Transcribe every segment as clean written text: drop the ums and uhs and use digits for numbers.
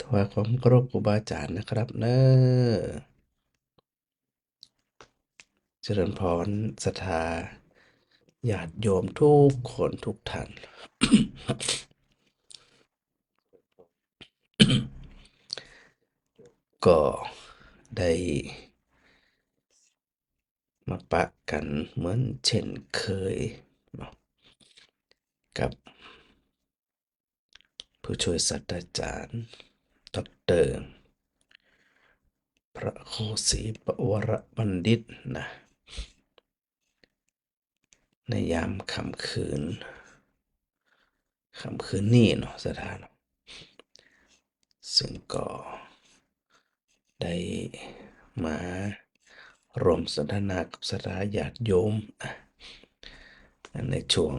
ถวายความเคารพครูบาอาจารย์นะครับเนอะเจริญพรศรัทธาญาติโยมทุกคนทุกท่าน ก็ได้มาปะกันเหมือนเช่นเคยเนาะกับผู้ช่วยศาสตราจารย์ดอกเตอรพระครูศรีปวรบัณฑิตนะในยามค่ำคืนนี้เนาะสถานซึ่งก็ได้มารวมสนทนากับสถาญาติโยมในช่วง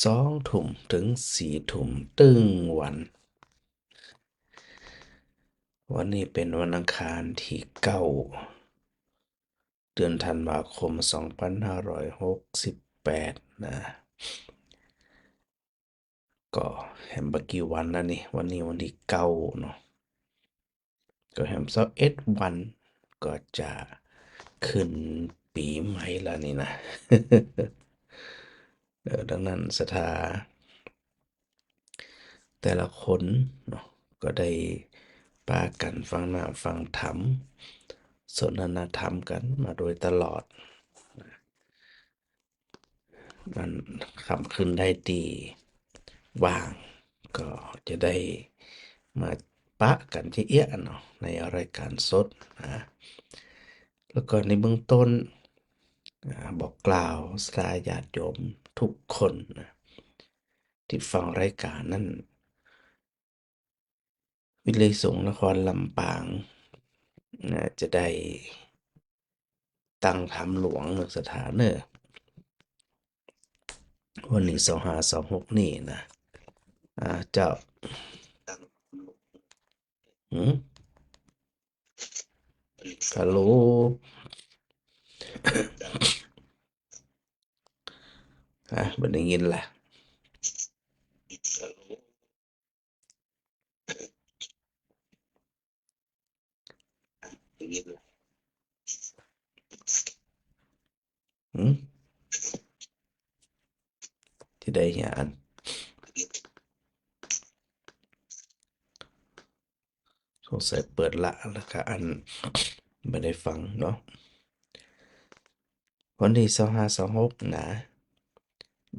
20:00ถึง22:00ตึงวันนี้เป็นวันอังคารที่9เดือนธันวาคม2568นะก็แฮมบกี่วันแล้วนี่วันนี้วันที่9เนาะก็แฮม21วันก็จะขึ้นปีใหม่แล้วนี่นะ ดังนั้นศรัทธาแต่ละคนเนาะก็ได้ปากันฟังหน้าฟังธรรมสนทนาธรรมกันมาโดยตลอดมันคำขึ้นได้ดีว่างก็จะได้มาปะกันที่เอี้ยเนาะในรายการสดนะแล้วก็ในเบื้องต้นบอกกล่าวสาญาติโยมทุกคนนะที่ฟังรายการนั้นวิเลยสงฆ์นครลำปางจะได้ตั้งธรรมหลวงเนอะสถานเนอะวันนี้2526นี่นะเจ้าหืมฮัลโหลบ่ได้ยินล่ะหืมที่ได้เหียอันสงสัยเปิดละแล้วก็อันไม่ได้ฟังเนาะวันที่2526นะ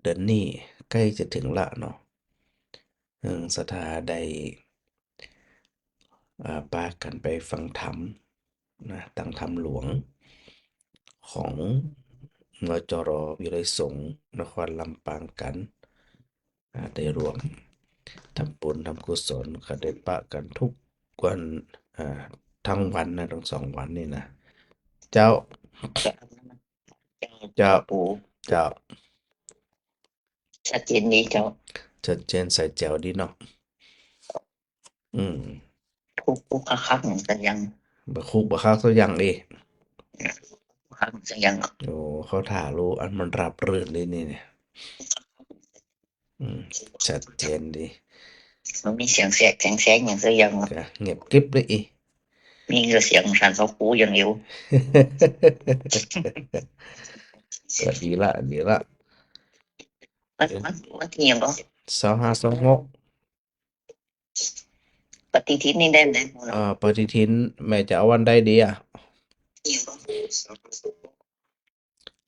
เดือนนี้ใกล้จะถึงละเนาะศรัทธาได้พากันไปฟังธรรมนะตั้งธรรมหลวงของนจร.วิไลสงฆ์นครลำปางกันได้รวมทำบุญทำกุศลก็ได้ปะกันทุกวันอ่าทั้งวันนะทั้ง2 วันนี่นะเจ้าเจ้าปูเจ้าชัดเจนดีเจ้าชัดเจนใส่แจ๋วดีเนาะอืมทุกคักเหมือนกันยังบะคุบะคักสักอย่างดิคักเหมือนกันยัง โอ้เขาถ่ารู้อันมันราบรื่นเลยนี่เนี่ยอืมชัดเจนดี มันมีเสียงแสกแสงแสงอย่างเสียยัง ก็เงียบกริบเลยอี มีแต่เสียงสั่นเขาปูอย่างเดียว ก็ดีละดีละมันที่ยังก็2526ปฏิทินนี่ได้ไหม ปฏิทินแม่จะเอาวันใดดีอ่ะ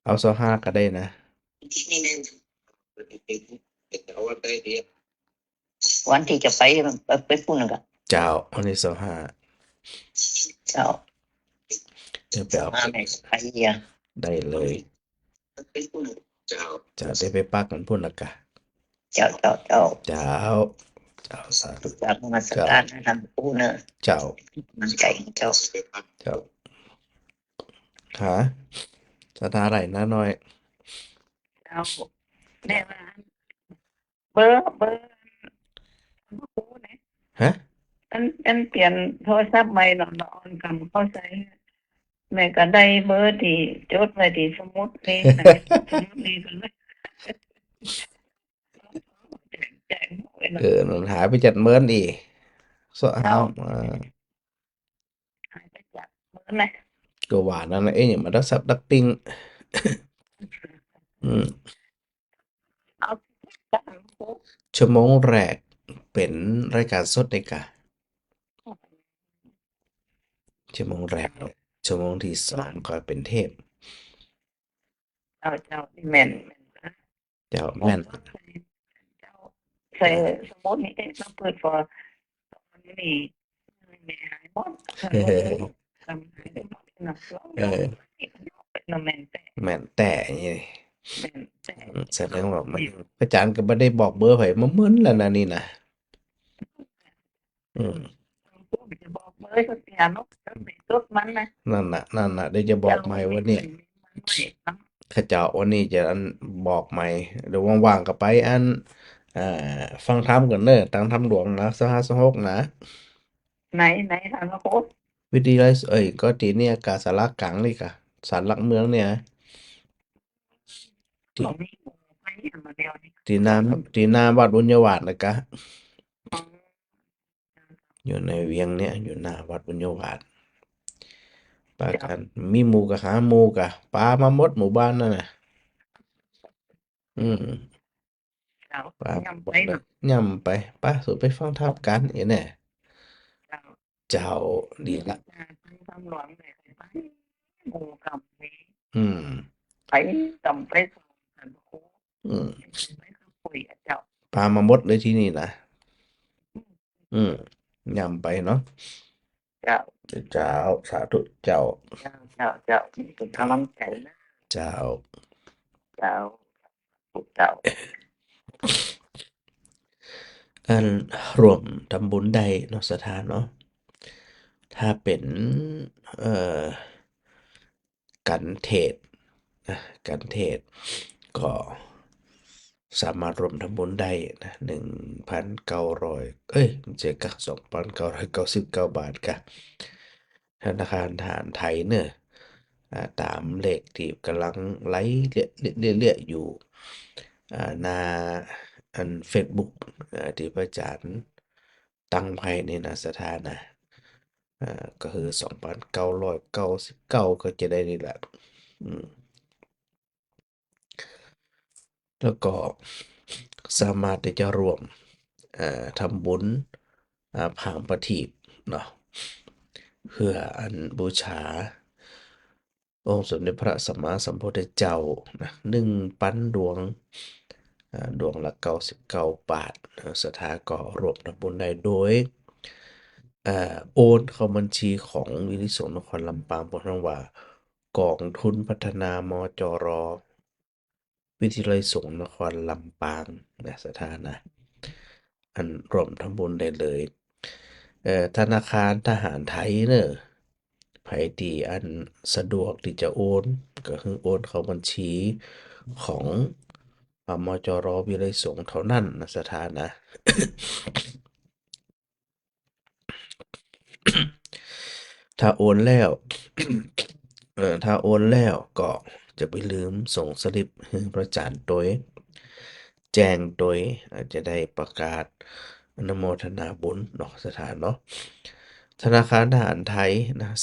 เอา25ก็ได้นะวันที่จะไปพูดนึงก็เจ้าวันที่25เจ้าเดี๋ยวไปเอา มาแม่ใครอ่ะได้เลยจะได้ไปปักกันพุ่นละกะเจ้าเจ้าสาธุ จากมาสการทำปูเนอะ เจ้า มันใจเจ้า เจ้าหาสถาไหนนะน้อย เจ้าแน่ว่าเบอร์ปูนะ ฮะ อันเปลี่ยนโทรศัพท์ใหม่หน่อยอ่อนกำเข้าใจแม่ก็ได้เบอร์ที่จดไว้ที่สมุดนี่นะสมุดนี่ก็เลยแจ้งไว้นะ มันหายไปจัดเมินอีก sợ เจ้า hao หายไปจากมือไหน cơ bản là nãy nhưng mà đắc sắp đắc ping เอาจากหู ชั่วโมงแรกเป็นรายการสดในกะชั่วโมงแรกชั่วโมงที่สองก็เป็นเทป เจ้าที่แม่น เจ้า โอ้ แม่น เจ้าใส่สมมุตินี่เราเปิดฟอร์นี่แม่หายหมดทำหายหมดนะเราเป็นแม่นแต่ แม่นแต่นี่ แม่นแต่ แสดงว่ามันพระอาจารย์ก็บ่ได้บอกเบอร์ไผมามึนแล้วนะนี่นะอืม ผู้จะบอกเบอร์สักอย่างเนาะจะไปจดมันนะ นั่นน่ะเดี๋ยวจะบอกใหม่วันนี้ข้าเจ้าวันนี้จะอันบอกใหม่เดี๋ยวว่างๆก็ไปอันฟังธรรมกันเด้อตั้งธรรมหลวงนะ2526นะ ไหนทางโค้ด วิทยาลัยก็ที่เนี่ยกาศาลากลางนี่กะศาลหลักเมืองเนี่ย ตรงนี้ไปมาเดียวนี่ ที่หน้าวัดบุญยวาสนะกะ อยู่ในเวียงเนี่ยอยู่หน้าวัดบุญยวาสปากันมีหมู่กะหาหมู่กะปามาหมดหมู่บ้านนั่นน่ะอืม เจ้า ปา ย่ำ หม ไป ดเล เนาะ ยย่ำไปป้าสุไปฟังธรรมกันเอ๋แน่ เจ้า เจ้าดีละ ทำหลวงเลยไปหมู่กับนี้ อืม ไปจำไปส่งกันโค้ด อืม ไปคุยกับเจ้า ปามาหมดเลยที่นี่นะอืมย่ำไปเนาะ เจ้า เจ้าสาธุเจ้า เป็นกำลังใจนะ เจ้า เจ้าเจ้า อันรวมทำบุญได้เนาะสถานเนาะถ้าเป็นเอ่อกันเทศนะกันเทศก็สามารถรวมทำบุญได้นะ1,900เจ็ดกับ2,999 บาทกะธนาคารทหารไทยเนอะตามเลขที่กำลังไลฟ์เรื่อยๆอยู่หน้าอัน Facebook ที่พระอาจารย์ตั้งไว้ในนะสถานะก็คือ2,999ก็จะได้นี่แหละอืมแล้วก็สามารถที่จะรวมทำบุญผางประทีปเนาะเพื่ออันบูชาองค์สมเด็จพระสัมมาสัมพุทธเจ้านะ1,000 ดวงดวงละ99 บาทศรัทธาก็รวมทำบุญได้โดยโอนเข้าบัญชีของวิริสงฆ์นครลำปางบอกว่ากองทุนพัฒนามจร วิทยาลัยสงฆ์นครลำปางนะสถานะอันรวมทำบุญได้เลยธนาคารทหารไทยเนอะไผที่อันสะดวกที่จะโอนก็คือโอนเข้าบัญชีของมจรวิทยาลัยสงฆ์เท่านั้นนะสถานะ ถ้าโอนแล้ว ถ้าโอนแล้วก็จะไปลืมส่งสลิปให้พระอาจารย์โดยแจ้งโดยอาจจะได้ประกาศอนุโมทนาบุญเนาะสถานเนาะธนาคารทหารไทยนะ328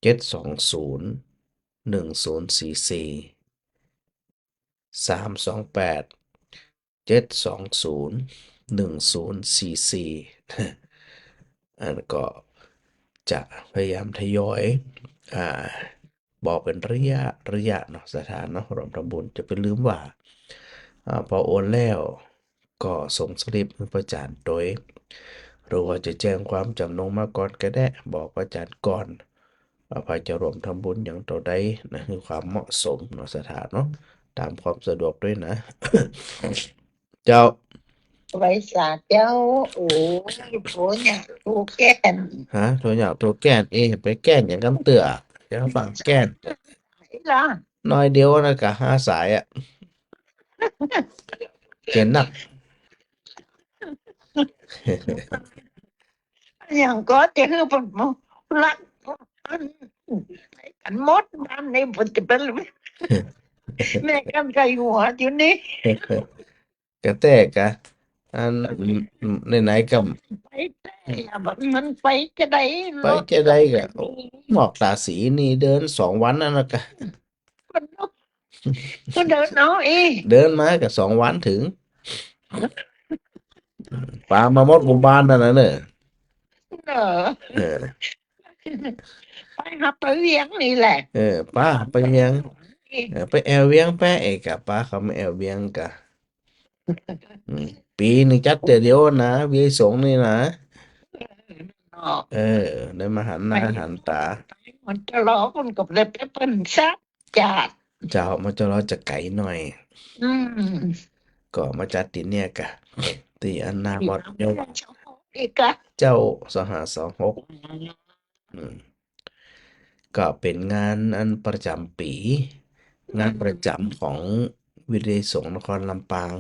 720 1044 328 720 1044อันก็จะพยายามทยอยอ่าบอกเป็นระยะเนาะสถานเนาะรวมทำบุญจะไปลืมว่าพอโอนแล้วก็ส่งสลิปให้พระอาจารย์โดยหรือว่าจะแจ้งความจำนงมาก่อนก็ได้บอกพระอาจารย์ก่อนว่าพระจะรวมทำบุญอย่างต่อใดนะคือความเหมาะสมเนาะสถานเนาะตามความสะดวกด้วยนะ เจ้า ไว้สาเจ้าโอ้ยโผเนี่ยถูกแก่น ฮะตัวอยากตัวแก้นไปแก้นอย่างกำเตือจะฟังแก้น ไหนล่ะ น้อยเดียวนะกะ5 สายอ่ะเจนนัก อย่างก็จะคือผมรักกันหมดบ้านนี้ผมจะเป็นแม่กำใจหัวอยู่นี่ กระแตกะ อันไหนๆก็ ไปแต่อย่าบอกมันไปจะได้ไปรถจะได้ก็โอ้หมอกตาสีนี่เดิน2 วันนั่นนะกะ ก็นกก็เดินเอาเอง เดินมาก็2 วันถึงปลามาหมดหมู่บ้านนั่นน่ะเนอะ เออ เออ ไปหาไปเวียงนี่แหละ ป้าไปเวียงไปแอวเวียงแปะเอกะป้าเขาไม่แอวเวียงกะอืมปีหนึงจัดแต่เดียวนะเวียสงนี่นะ เนาะ เออได้มาหันหน้าหันตา มันจะล้อคนกับเลยไปเป็นซักจัด เจ้ามาจะรอจะไก่หน่อย อืม ก็มาจัดติเนี่ยกะตีอันนาบอดยก อีกอะ เจ้า2526อืมก็เป็นงานอันประจำปี งานประจำของวิทยสงฆ์นครลำปาง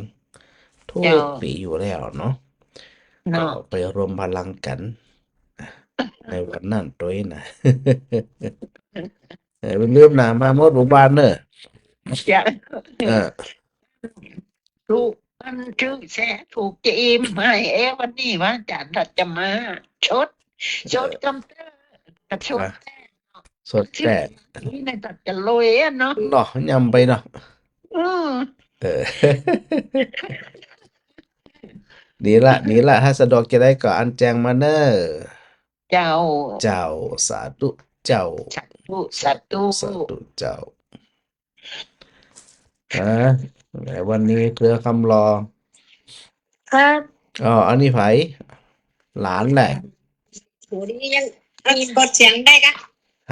ทุกปีอยู่แล้วเนาะก็ เนาะ ไปรวมพลังกันในวันนั้นตัวเองนะ เป็นเรื่องหนามาหมดหมู่บ้านเนอะ จะ เออ ถูกมันชื่อแซ่ถูกจีมให้วันนี้ว่าจัดจะมาชดกำเตอร์กับชดแต่ สดแต่ นี่ในตัดจะลอยอะเนาะ เนาะยำไปเนาะ อืม เออ ดีละถ้าสะดวกจะได้ก็อันแจงมาเนอะ เจ้า เจ้าสาธุเจ้า สัตตุ สาธุเจ้าแต่วันนี้เครือคำรอ ครับ อันนี้ไผหลานแหละ โหนี่ยังกดเสียงได้กะ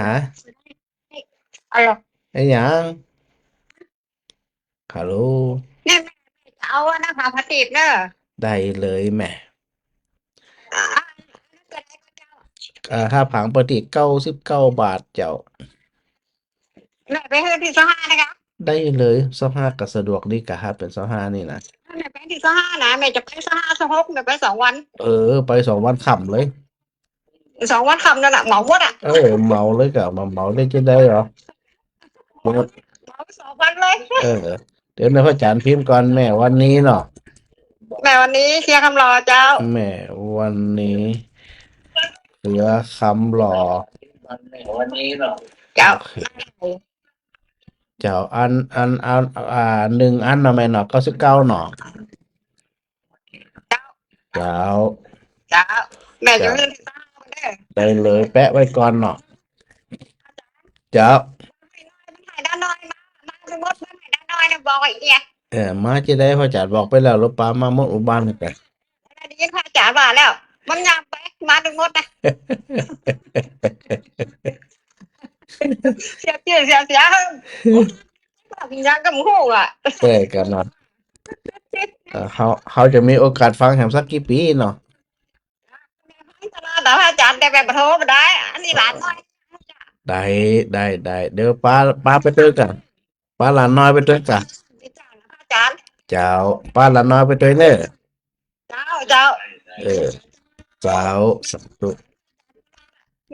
ฮะ อะไร ไอ้หยังฮัลโหล เนี่ยแม่จะเอาอะนะคะพลาสติกเนอะ ได้เลยแม่ อ่าเกิดอะไรก็เจ้า ถ้าผังปกติ99 บาทเจ้า แม่ไปให้ที่สห้านะคะ ได้เลย25ก็สะดวกดีกะฮะเป็น25นี่นะ แม่ไปที่สห้านะแม่จะไปสห้าสหกแม่ไป2 วัน ไป2 วันค่ำเลย 2 วันคำนั่นแหละเหมาหมดอ่ะ เมาเลยกะมาเมาได้จะได้เหรอหมด เหมาไป2 วันเลย เดี๋ยวในพระอาจารย์พิมพ์ก่อนแม่วันนี้เนาะ แม่วันนี้เคลียร์คำรอเจ้า แม่วันนี้เหลือคำหล่อ วันนี้เนาะ เจ้า โอเคเจ้าอัน1 อันเนาะแม่เนาะ99เนาะเจ้า เจ้าแม่จะไปที่สห้าเด้อ ได้เลยแปะไว้ก่อนเนาะเจ้า มันถ่ายด้านน้อยมาสมมติมันถ่ายด้านน้อยนะบอกไอ้เนี่ย มาจะได้พระอาจารย์บอกไปแล้วรถป้ามาหมดหมู่บ้านเลยกัน ได้ยินพระอาจารย์ว่าแล้ว มันยามไปมาถึงหมดนะเสียชื่อเสียยังกับหูอ่ะ กันเนาะเขาจะมีโอกาสฟังแหมสักกี่ปีเนาะ แต่พระอาจารย์แต่แบบโทรมาได้ อันนี้หลานน้อย ได้เดี๋ยวป้าไปด้วยกันป้าหลานน้อยไปด้วยกัน พระอาจารย์ เจ้าป้าหลานน้อยไปด้วยเนอะ เจ้า เจ้าสาธุ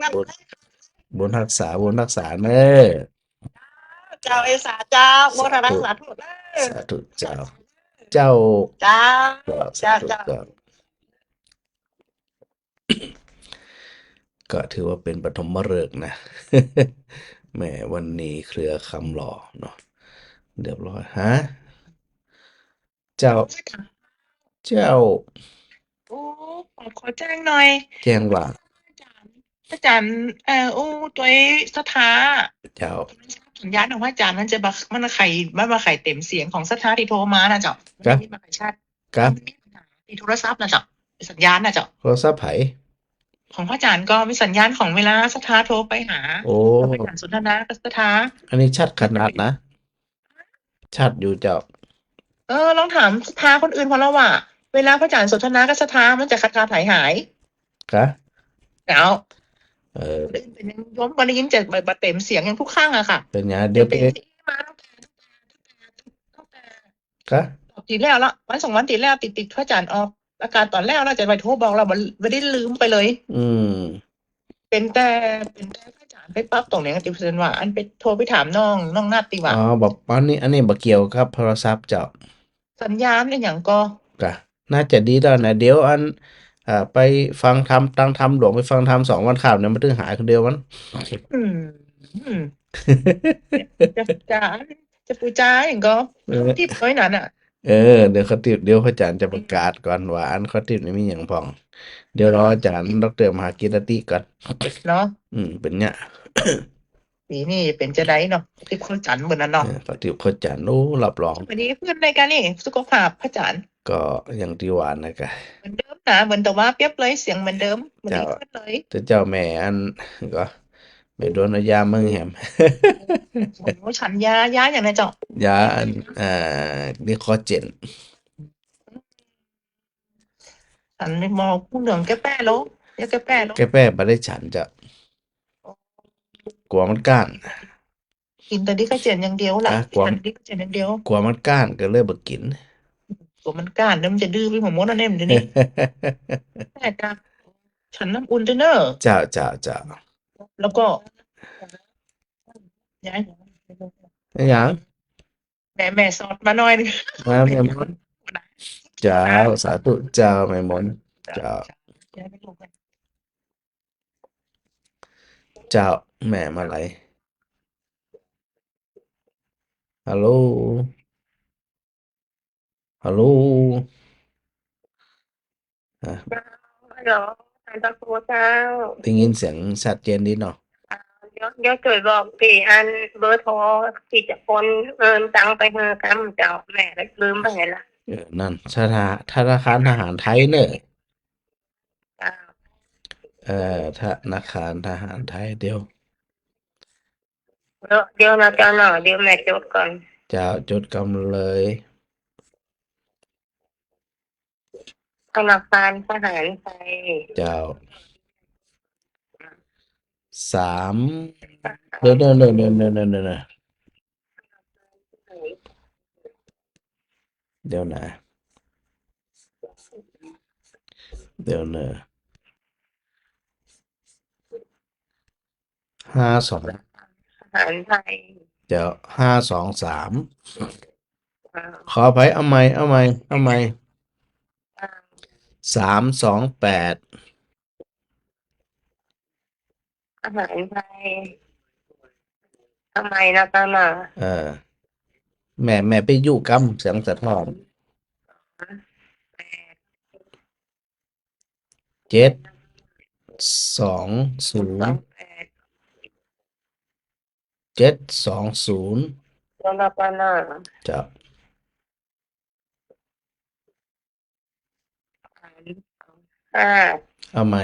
งั้น บุญรักษาเนอะ เจ้าเอสาเจ้าโมทนาสาธุเด้อ สาธุเจ้า เจ้า เจ้า สาธุ เจ้า เจ้าก็ถือว่าเป็นปฐมฤกษ์นะ แหมวันนี้เครือคำหล่อเนาะเรียบร้อยฮะเจ้า โอ้ขอแจ้งหน่อย แจ้งว่า อาจารย์ตัวสถา เจ้า สัญญาณของพระอาจารย์มันจะมันมาไข่เต็มเสียงของสถาที่โทรมานะเจ้า ครับ มันมาไข่ชัด ครับ มันมีปัญหาที่โทรศัพท์นะเจ้าสัญญาณนะเจ้า โทรศัพท์ไผ ของพระอาจารย์ก็มีสัญญาณของเวลาสถาโทรไปหา โอ้ เราไปการสนทนากับสถา อันนี้ชัดขนาดนะ ชัดอยู่เจ้า ลองถามสถาคนอื่นพอแล้วว่าเวลาพระอาจารย์สนทนากับสถามันจะขาดหาย กะ แล้ว เป็นยังย้อมก็ได้ยินจะมาเต็มเสียงอย่างทุกข้างอะค่ะ เป็นไงเดี๋ยวไป เป็นที่มาตั้งแต่ กะ ตีแล้วละวัน2 วันตีแล้วติดพระอาจารย์ออกอาการตอนแรกเราจะไปโทรบอกเราไม่ได้ลืมไปเลย อืม เป็นแต่พระอาจารย์ไปปั๊บตรงไหนกันติเพื่อนว่าอันไปโทรไปถามน้องนาดตีว่า บอกอันนี้บ่เกี่ยวครับโทรศัพท์เจ้า สัญญาณเป็นอย่างก็ กะ น่าจะดีแล้วนะเดี๋ยวอันไปฟังธรรมตั้งธรรมหลวงไปฟังธรรม2 วันข่าวเนี่ยมันถึงหายคนเดียวมัน อืมอืมจะจะจะปูจาอย่างก็ เออ ทิปน้อยนั้นอ่ะ เดี๋ยวเขาติดเดี๋ยวพระอาจารย์จะประกาศก่อนว่าอันเขาติดไม่มีอย่างพอง เดี๋ยวรออาจารย์ดรมหากิรติก่อน เนาะ เป็นเนี่ย ปีนี้เป็นจะได้เนาะที่คนจันทร์เหมือนนั้นเนาะ เขาติดพระอาจารย์โอ้รับรอง วันนี้เพื่อนในการนี่สุขภาพพระจันทร์ ก็อย่างที่ว่านะกะ เหมือนเดิมนะเหมือนแต่ว่าเปรียบเลยเสียงเหมือนเดิมวันนี้ เจ้า ขึ้นเลย แต่เจ้าแม่อันก็ไม่โดนเอายาเมืองแหม โอ้โหฉันยาอย่างไรเจ้าย าอันนี่คอเจน ฉันมองผู้เหลืองแก้แป้แล้วยาแก้แป้แล้ว แกแป้บ่ได้ฉันจะกลัวมันก้าน กินแต่ดิกระเจียนอย่างเดียวล่ะ อ่ะกวาง ฉันดิกระเจียนอย่างเดียว กลัวมันก้านก็เลยบ่กิน ตัวมันก้านเดี๋ยวมันจะดื้อไปหัวมดอันนี้มันเดี๋ยวนี้แม่จ้ะฉันน้ำอุ่นด้วยเนอะ เจ้า แล้วก็ย้าย อย่าง แม่สอดมาหน่อยนึง มาแม่มนเจ้าสาธุเจ้าแม่มนเจ้า ย้ายไปลูกกัน เจ้าแม่มาไหลฮัลโหลฮัลโหลอ่ะ ฮัลโหลท่านตะครูเจ้า ได้ยินเสียงชัดเจนดีเนาะ เดี๋ยวช่วยบอกพี่อันเบอร์โทรที่จะคนเอินตังไปเฮอกำเจ้าแม่ก็ลืมไปละ นั่นธนาคารทหารไทยเนอะ เจ้า ธนาคารทหารไทยเดี๋ยว เดี๋ยวนะเจ้าหน่อยเดี๋ยวแม่จดก่อน เจ้าจดกำเลย ธนาคารทหารไทย เจ้าสามเดี๋ยวเดี๋ยวนะ52 ทหารไทย เดี๋ยว523 อ่า ขออภัยเอาใหม่328 ทหารไทยทำไมนะเจ้าหน่อย แม่ไปอยู่กำเสียงสะท้อน720 720 เจ้าหน้าเจ้าหน่อย จะ ห้า เอาใหม่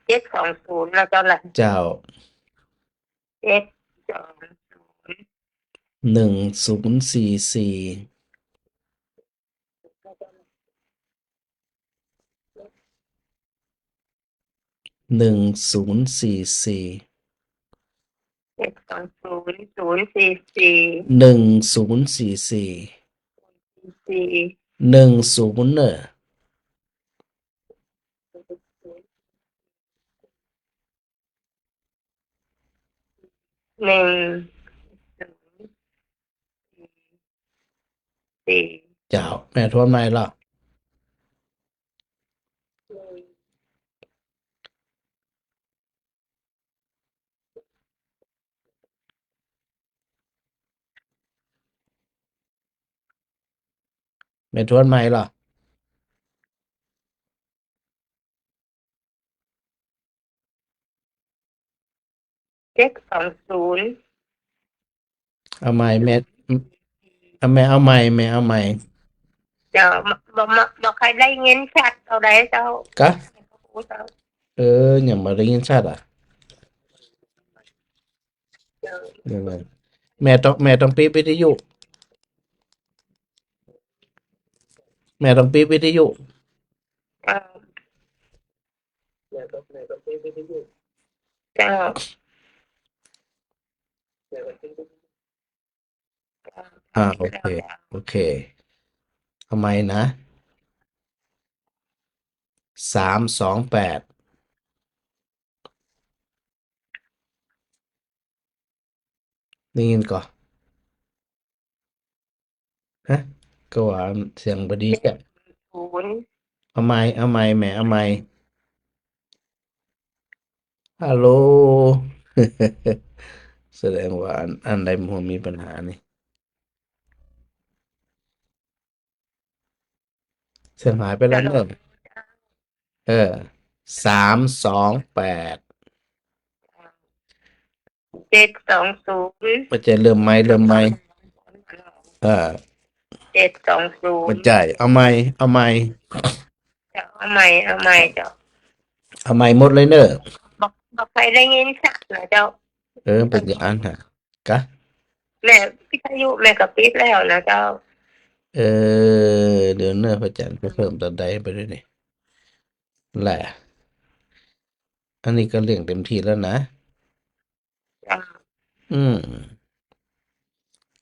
720แล้วเจ้าละ เจ้า 720 1044 1044 720 044 1044 4 10เนอะ 1 0 4 เจ้าแม่ทวนใหม่ละแม่ทวนใหม่ละ 720 เอาใหม่แม่เอาใหม่ เจ้าบอกใครได้เงินชัดเอาได้เจ้าก ะ เจ้า อย่างมาได้ยินชัดอ่ะ เจ้า เดี๋ยวเลยแม่ต้องปิดวิทยุแม่ต้องปิดวิทยุ เจ้าเจ้า โอเคทำไมนะ328ได้ยินก่อนฮะ ก็ว่าเสียงบดีแก 0 เอาไม้แหมเอาไม้ฮัลโหล แสดงว่าอันใดมันมีปัญหานี่เสียงหายไปแล้วเนอะเออ328 720 มันจะเริ่มไหมเออมัน 720 ใจายเอาไม้เอาใหม่เจ้า เอาไม้หมดเลยเนอะ บอกไปได้ยินชัดนะเจ้า เป็นอย่างนั้นฮะกะ แม่พิทยุแม่ก็ปิดแล้วนะเจ้า เอเดี๋ยวเนอะพระจันทร์ไปเพิ่มตอนใดไปด้วยนี่แหละ อันนี้ก็เลี้ยงเต็มที่แล้วนะ จ้า อืม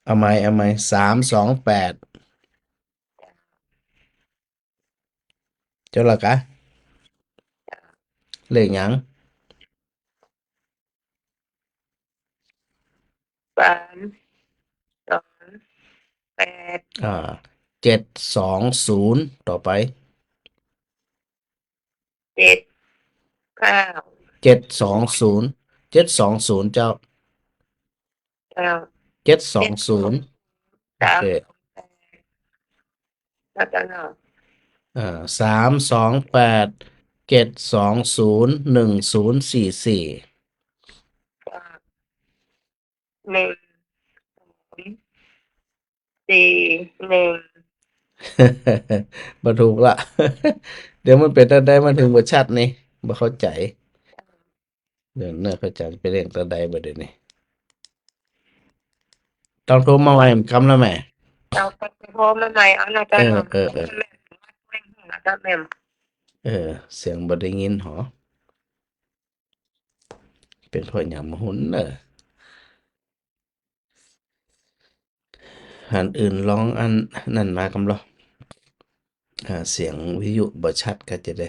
เอาไม้328เจ้าละกะเลขหยัง 328 อ่า720ต่อไป 79 720เจ้า720โอเค แล้วก็เนาะ 328 720 1044 1 4 1 บ่ถูกละ เดี๋ยวมันเป็นจั่งใดมันถึงบ่ชัดนี่บ่เข้าใจ เดี๋ยวเนอะเขาจะไปเรียนตอนใดบ่เดี๋ยวนี้ต้องโทรมาใหม่คำละแม่ เราก็โทรมาใหม่เอานะเจ้าเนาะ เออ นะเจ้าแม่ เสียงบ่ได้ยินหรอเป็นเพราะหยังบ่หุ้นเด้ออันอื่นลองอันนั่นมากำลอเสียงวิทยุบ่ชัดก็จะได้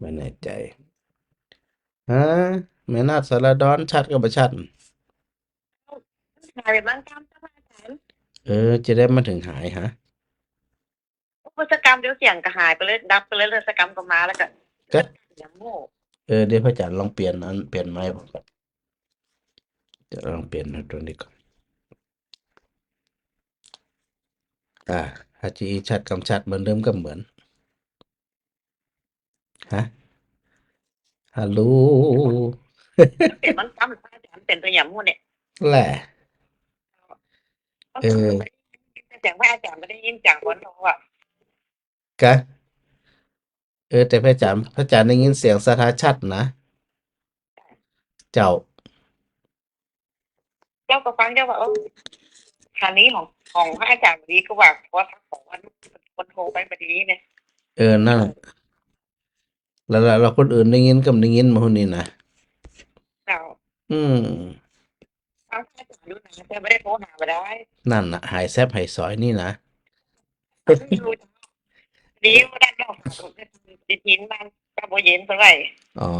บ่แน่ใจฮะแม่นาฏสารดรชัดก็บ่ชัด หายบ้านกรรมเจ้าอาจารย์ จะได้มาถึงหายฮะ อุปสกรรมเดี๋ยวเสียงก็หายไปเลยดับไปเลยเรือสกรรมก็มาแล้วก็ ก็ อย่างโง่ เดี๋ยวพระอาจารย์ลองเปลี่ยนเปลี่ยนไม้ผมก่อนจะลองเปลี่ยนตัวนี้ก่อนHG ชัดกำชัดเหมือนเดิมก็เหมือนฮะฮัลโหล เป็นมันซ้ำพระอาจารย์เป็นตัวอย่างโง่เนี่ย แหละ เสียงพระอาจารย์ไม่ได้ยินจากคนเราอ่ะ กะแต่พระอาจารย์ได้ยินเสียงสถาชัดนะเจ้า เจ้าก็ฟังเจ้าว่าทางนี้ของพระอาจารย์บดีก็ว่าเพราะทักของวันคนโทรไปบดีเนี่ย นั่นแล้วคนอื่นได้ยินก็ไม่ได้ยินมาคนนี้นะ เรา อืม พระอาจารย์ดูนะแต่ไม่ได้โทรหาไปได้ นั่นน่ะหายแซบหายสอยนี่นะ ดีว่าด้านนอกดิทินบ้านก็บ่เย็นเท่าไหร่ อ๋อ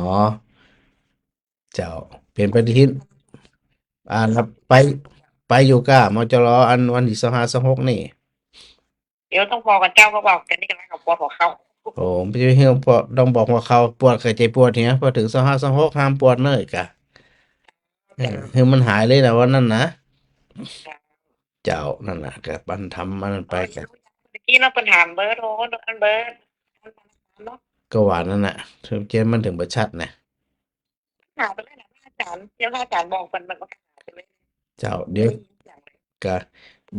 เจ้าเป็นปฏิทินแล้วไปอยู่กะมจรอันวันที่25 26นี่ เดี๋ยวต้องพอกันเจ้าก็บอกกันนี่กำลังกับปวดหัวเข่า โอ้ไม่ใช่เฮียปวดต้องบอกว่าเขาปวดไข้ใจปวดเนี่ยพอถึง25 26ห้ามปวดเลยกะคือมันหายเลยนะวันนั้นนะเจ้านั่นน่ะก็ปันทำมันไปกะ เมื่อกี้เราปัญหาเบอร์โทรอันเบอร์เนาะ ก็ว่านั่นน่ะถึงเจนมันถึงบ่ชัดนะ หาไปเลยนะพระอาจารย์เดี๋ยวพระอาจารย์บอกมันก็หาไปเลย เจ้าเดี๋ยวก็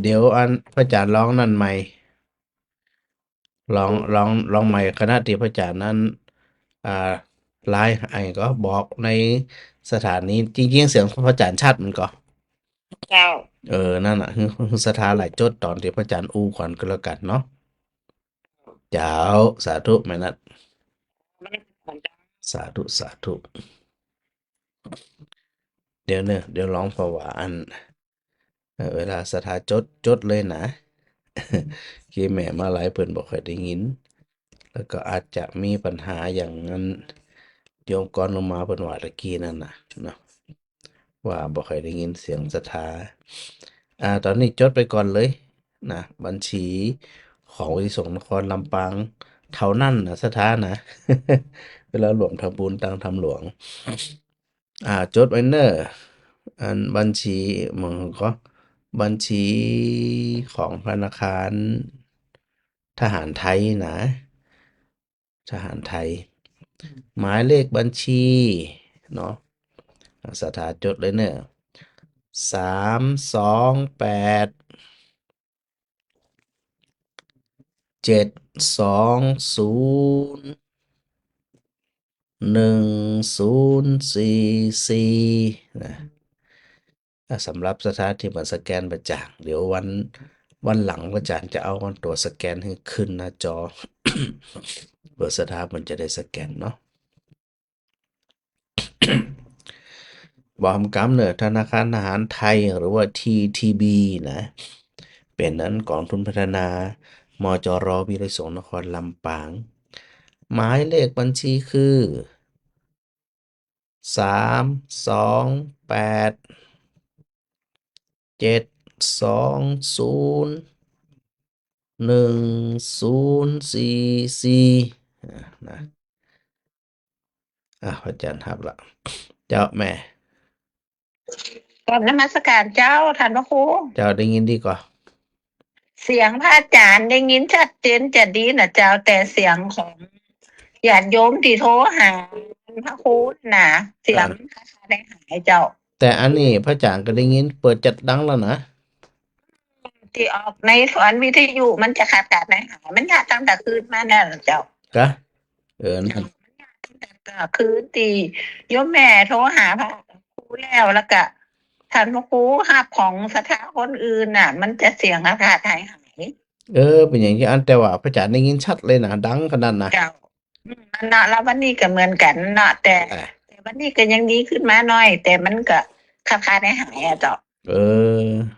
เดี๋ยวอันพระอาจารย์ร้องนั่นใหม่ร้องใหม่คณะที่พระอาจารย์นั้นไลฟ์ให้ก็บอกในสถานีจริงๆเสียงพระอาจารย์ชัดมันก็ เจ้า นั่นน่ะคือสถานหลายจดตอนที่พระอาจารย์อู้ก่อนก็แล้วกันเนาะเจ้าสาธุแม่นัด มันของเจ้า สาธุเดี๋ยวร้องเพราะว่าอันเวลาสถาจดเลยนะ ที่แม่มาหลายเพิ่นบ่ค่อยได้ยิน แล้วก็อาจจะมีปัญหาอย่างนั้นโยมก่อนลงมาเพิ่นว่าตะกี้นั่นน่ะเนาะว่าบ่ค่อยได้ยินเสียงสถาตอนนี้จดไปก่อนเลย นะบัญชีของวิสงฆ์นครลำปางเท่านั้นนะสถานนะ เวลาหลวงทำบุญตังทำหลวงจดไว้เนอะอันบัญชีมึงก็บัญชีของธนาคารทหารไทยนะทหารไทย หมายเลขบัญชีเนาะสถานจดเลยเนอะ3287201044นะสำหรับสถานที่มันสแกนประจ่างเดี๋ยววันหลังอาจารย์จะเอาตัวสแกนให้ขึ้นหน้าจอ เปิดสถานมันจะได้สแกนเนาะ บอกคำกำเนิดธนาคารทหารไทยหรือว่า TTB นะ เป็นนั้นกองทุนพัฒนามจรวิไลสงฆ์นครลำปาง หมายเลขบัญชีคือ328 720 1044นะพระอาจารย์ทับละเจ้าแม่ กราบนมัสการเจ้าท่านพระครู เจ้าได้ยินดีกว่า เสียงพระอาจารย์ได้ยินชัดเจนจะดีนะเจ้าแต่เสียงของญาติโยมที่โทรหาพระครูนะเสียงคล้ายๆได้หายเจ้า แต่อันนี้พระอาจารย์ก็ได้ยินเปิดจัดดังแล้วนะ ที่ออกในสวนวิทยุมันจะขาดได้หายมันยากตั้งแต่คืนมาแน่นเจ้าก ะนั่น มันยากตั้งแต่คืนตีโยมแม่โทรหาพระครูแล้วก็ท่านพระครูหับของสถานคนอื่นน่ะ มันจะเสียงอากาศหาย เป็นอย่างที่อันแต่ว่าพระอาจารย์ได้ยินชัดเลยนะดังขนาดนะ เจ้านะแล้ววันนี้ก็เหมือนกันเนาะแต่วันนี้ก็ยังดีขึ้นมาหน่อย แต่มันก็คล้ายๆได้หายอะเจ้า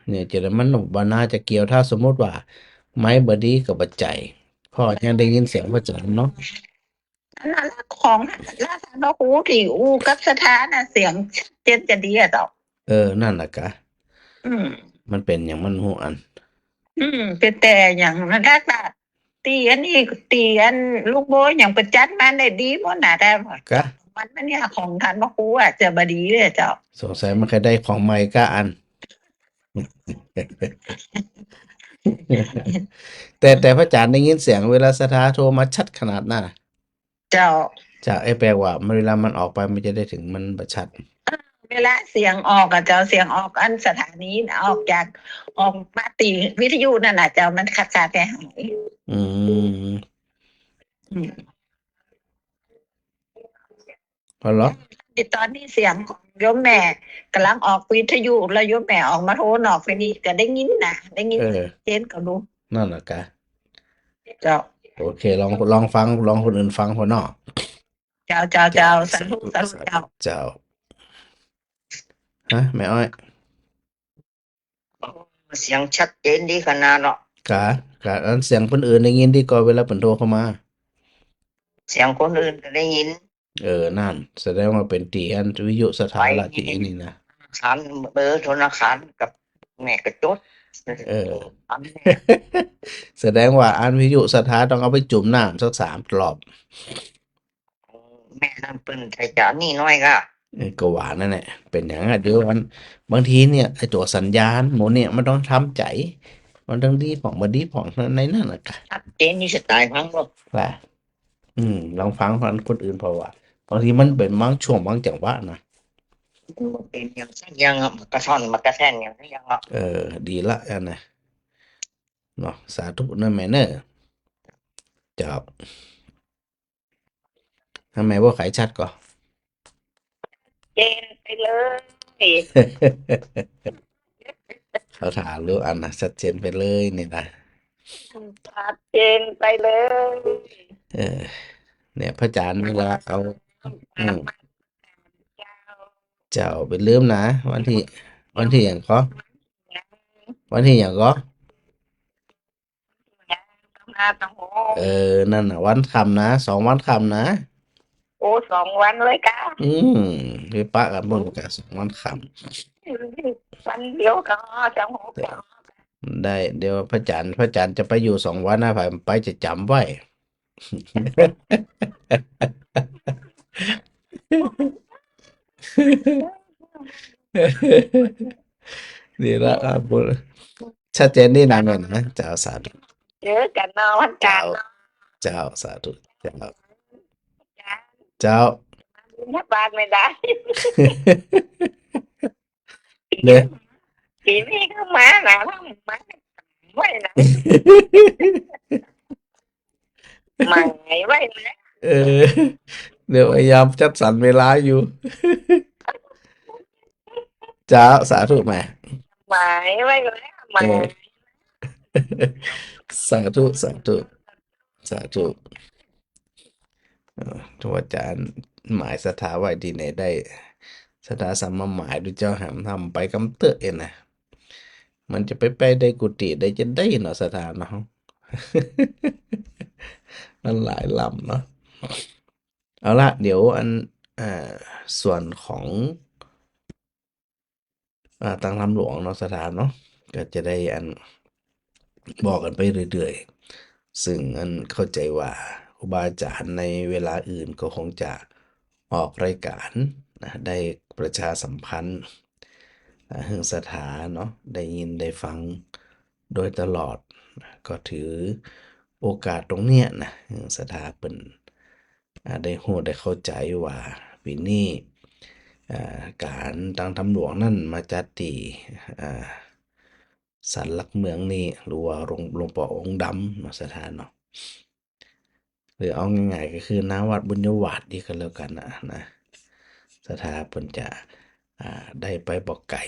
เนี่ยจะได้มันบ่น่าจะเกี่ยวถ้าสมมติว่า ไม้บดีกับปัจจัยพ่อยังได้ยินเสียงพระอาจารย์เนาะ นั่นแหละของราชาพระครูที่อูกับสถานน่ะเสียงชัดเจนจะดีอะเจ้า นั่นแหละกะ อืม มันเป็นอย่างมันหูอัน เป็นแต่อย่างนั้นได้ก็ตีอันนี้ตีอันลูกโบยอย่างประจัดมันได้ดีหมดน่ะแต่ว่าก ะ มันเนี่ยของท่านพระครูอ่ะจะบดีเลยเจ้า สงสัยมันเคยได้ของใหม่กะอัน แต่พระอาจารย์ได้ยินเสียงเวลาสถาโทรมาชัดขนาดนั้นน่ะ เจ้า จากแปลว่าเวลามันออกไปมันจะได้ถึงมันประชัด เวลาเสียงออกอะเจ้าเสียงออกอันสถานีน่ะออกจากออกมาตีวิทยุนั่นน่ะเจ้ามันขาดแต่หาย อืม อืม พอเหรอ ตอนนี้เสียงของโยมแม่กำลังออกวิทยุแล้วโยมแม่ออกมาโทรนอกไปนี่ก็ได้ยินนะได้ยินเจนก็ดู นั่นแหละกะ เจ้า โอเคลองฟังลองคนอื่นฟังพอเนาะ เจ้าสาธุเจ้า เจ้าแม่อ้อย เสียงชัดเจนดีขนาดเนาะ กะอันเสียงคนอื่นได้ยินดีกว่าเวลาเปิ่นโทรเข้ามา เสียงคนอื่นก็ได้ยิน นั่นแสดงว่าเป็นตีอันวิทยุสถานละที่นี่นะ ฐานเบอร์ธนาคารกับแม่กระจด อันนี้ แสดงว่าอันวิทยุสถานต้องเอาไปจุ่มน้ำสัก3 รอบ แม่นั่นเปิ้นใช้จานนี่น้อยก็ ก็หวานนั่นแหละเป็นอย่างนั้นเดี๋ยวบางทีเนี่ยไอ้ตัวสัญญาณหมูเนี่ยมันต้องทำใจ มันต้องดีผ่องมาดีผ่องในนั่นนะกะ ชัดเจนนี่สไตล์พังบ่ แหละลองฟังคนอื่นเพราะว่าบางทีมันเป็นบางช่วงบางจังหวะนะ เป็นอย่างสักอย่างครับกระท่อนมากระแท่นอย่างสักอย่างครับ ดีละอันนะเนาะสาธุนะแม่เนอะเจ้าทำไมว่าขายชัดก่อน เจนไปเลย เขาถามรู้อันนะชัดเจนไปเลยนี่นะ ชัดเจนไปเลย เนี่ยพระอาจารย์เวลาเอา อืม เจ้า เจ้าไปลืมนะ วันที่อย่างก็วันที่อย่างก็ มาตั้งโห นั่นน่ะวันคำนะ2 วันคำนะ โอ้2 วันเลยกะ ไปปะกันบนกัน2 วันค วันเดียวก็จังโห ำ ได้เดี๋ยวพระอาจารย์จะไปอยู่2 วันนะผมไปจะจำไว้ ดีแล้วครับผมชัดเจนนี่นานเลยนะเจ้าสาธุ เจอกันเนาะวันจั เจ้าน ทร์เนาะ เจ้าสาธุเจ้า จ้า เจ้า บิณฑบาตไม่ได้ เนี่ย ปีนี้ก็มานะถ้ามาไม่นะมาไงไว้นะ เออเดี๋ยวพยายามจัดสรรเวลาอยู่ เจ้าสาธุแม่ มาไว้แล้วมา เออสาธุสาธุสาธุทุกอาจารย์หมายสถาไว้ที่ไหนได้สถาสัมมาหมายดูเจ้าหามทำไปกำเตอะเองนะมันจะไปได้กุฏิได้จะได้เนาะสถานเนาะ มันหลายลำเนาะเอาละเดี๋ยวอันอ่าส่วนของทางลำหลวงเนาะสถานเนาะก็จะได้อันบอกกันไปเรื่อยๆซึ่งอันเข้าใจว่าครูบาอาจารย์ในเวลาอื่นก็คงจะออกรายการนะได้ประชาสัมพันธ์เรื่องสถานเนาะได้ยินได้ฟังโดยตลอดนะก็ถือโอกาสตรงเนี้ยนะเรื่องสถาเป็นได้ฮู้ได้เข้าใจว่าปีนี้การตั้งทำหลวงนั่นมาจัดที่อ่าศาลหลักเมืองนี่หรือว่าหลวงปู่องค์ดำเนาะสถานเนาะหรือเอาง่ายๆก็คือณวัดบุญยวาทดีกันแล้วกันนะสถาเพิ่นจะได้ไปบอกไก่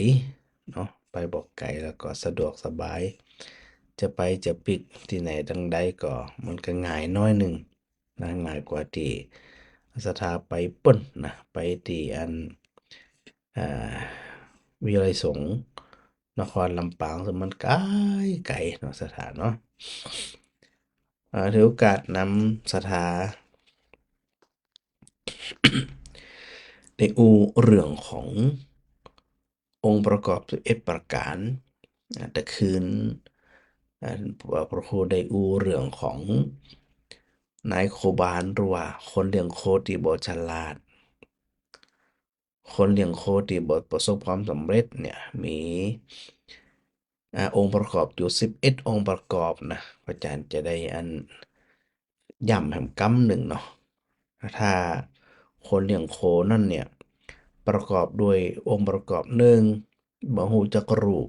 เนาะไปบอกไก่แล้วก็สะดวกสบาย จะไปจะปิกที่ไหนดังใดก็มันก็ง่ายน้อยหนึ่งนะง่ายกว่าที่สถาไปเปิ้นนะไปที่อันอ่าวิไลสงฆ์นครลำปางซึ่งมันไกลไกลเนาะสถานเนาะถือโอกาสนำสถา ได้อูเรื่องขององค์ประกอบ11ประการแต่คืนพระครูได้อูเรื่องของนายโคบาลหรือว่าคนเลี้ยงโคที่บ่ฉลาด คนเลี้ยงโคที่บ่ประสบความสำเร็จเนี่ยมีองค์ประกอบอยู่11องค์ประกอบนะพระอาจารย์จะได้อันย้ำแห่งกำหนึ่งเนาะถ้าคนเลี้ยงโคนั่นเนี่ยประกอบด้วยองค์ประกอบ1บ่ฮู้จักรูป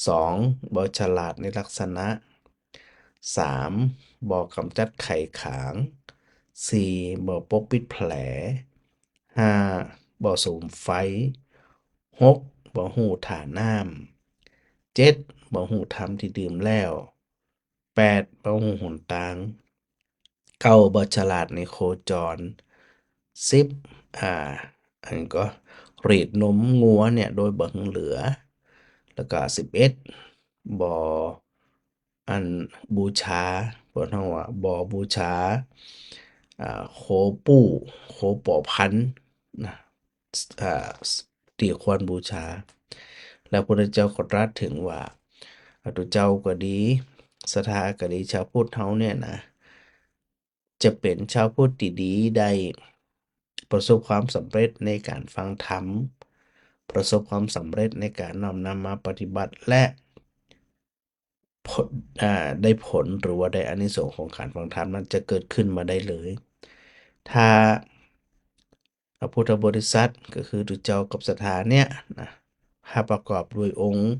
2บ่ฉลาดในลักษณะ3บ่กำจัดไข่ขาง4บ่ปกปิดแผล5บ่สุมไฟ6บ่ฮู้ท่าน้ำ7บ่ฮู้ธรรมที่ดื่มแล้ว8บ่ฮู้หนทาง9บ่ฉลาดในโคจร10อันก็รีดนมงัวเนี่ยโดยบ่เหลือแล้วก็11บ่อันบูชาเพิ่นเฮาว่าบ่บูชาโคปู่โคป่อพันธุ์นะอ่าที่ควรบูชา แล้วพระพุทธเจ้าก็ตรัสถึงว่าพระพุทธเจ้าก็ดีศรัทธาก็ดีชาวพุทธเฮาเนี่ยนะจะเป็นชาวพุทธที่ดีได้ประสบความสำเร็จในการฟังธรรมประสบความสำเร็จในการน้อมนำมาปฏิบัติและผลได้ผลหรือว่าได้อานิสงส์ของการฟังธรรมนั้นจะเกิดขึ้นมาได้เลย ถ้าพระพุทธบริษัทก็คือพระเจ้ากับศรัทธาเนี่ยนะถ้าประกอบด้วยองค์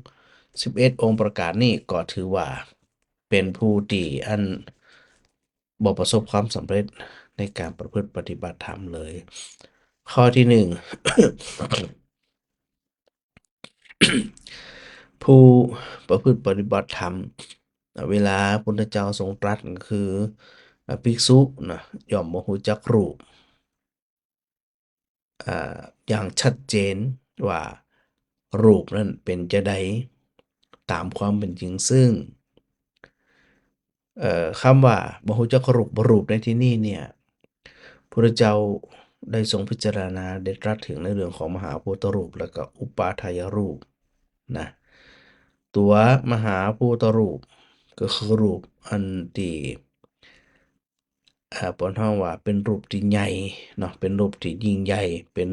11องค์ประการนี้ก็ถือว่าเป็นผู้ที่อันบ่ประสบความสำเร็จในการประพฤติปฏิบัติธรรมเลย ข้อที่1 ผู้ประพฤติปฏิบัติธรรมเวลาพระพุทธเจ้าทรงตรัสก็คือภิกษุนะย่อมบ่รู้จักรูปอย่างชัดเจนว่ารูปนั้นเป็นจะใดตามความเป็นจริงซึ่งคำว่าบ่รู้จักรูปในที่นี้เนี่ยพระพุทธเจ้าได้ทรงพิจารณาได้ตรัสถึงในเรื่องของมหาพุทธรูปแล้วก็อุปาทายรูปนะ ตัวมหาภูตรูปก็คือรูปอันที่ปนห้องว่าเป็นรูปที่ใหญ่เนาะเป็นรูปที่ยิ่งใหญ่เป็น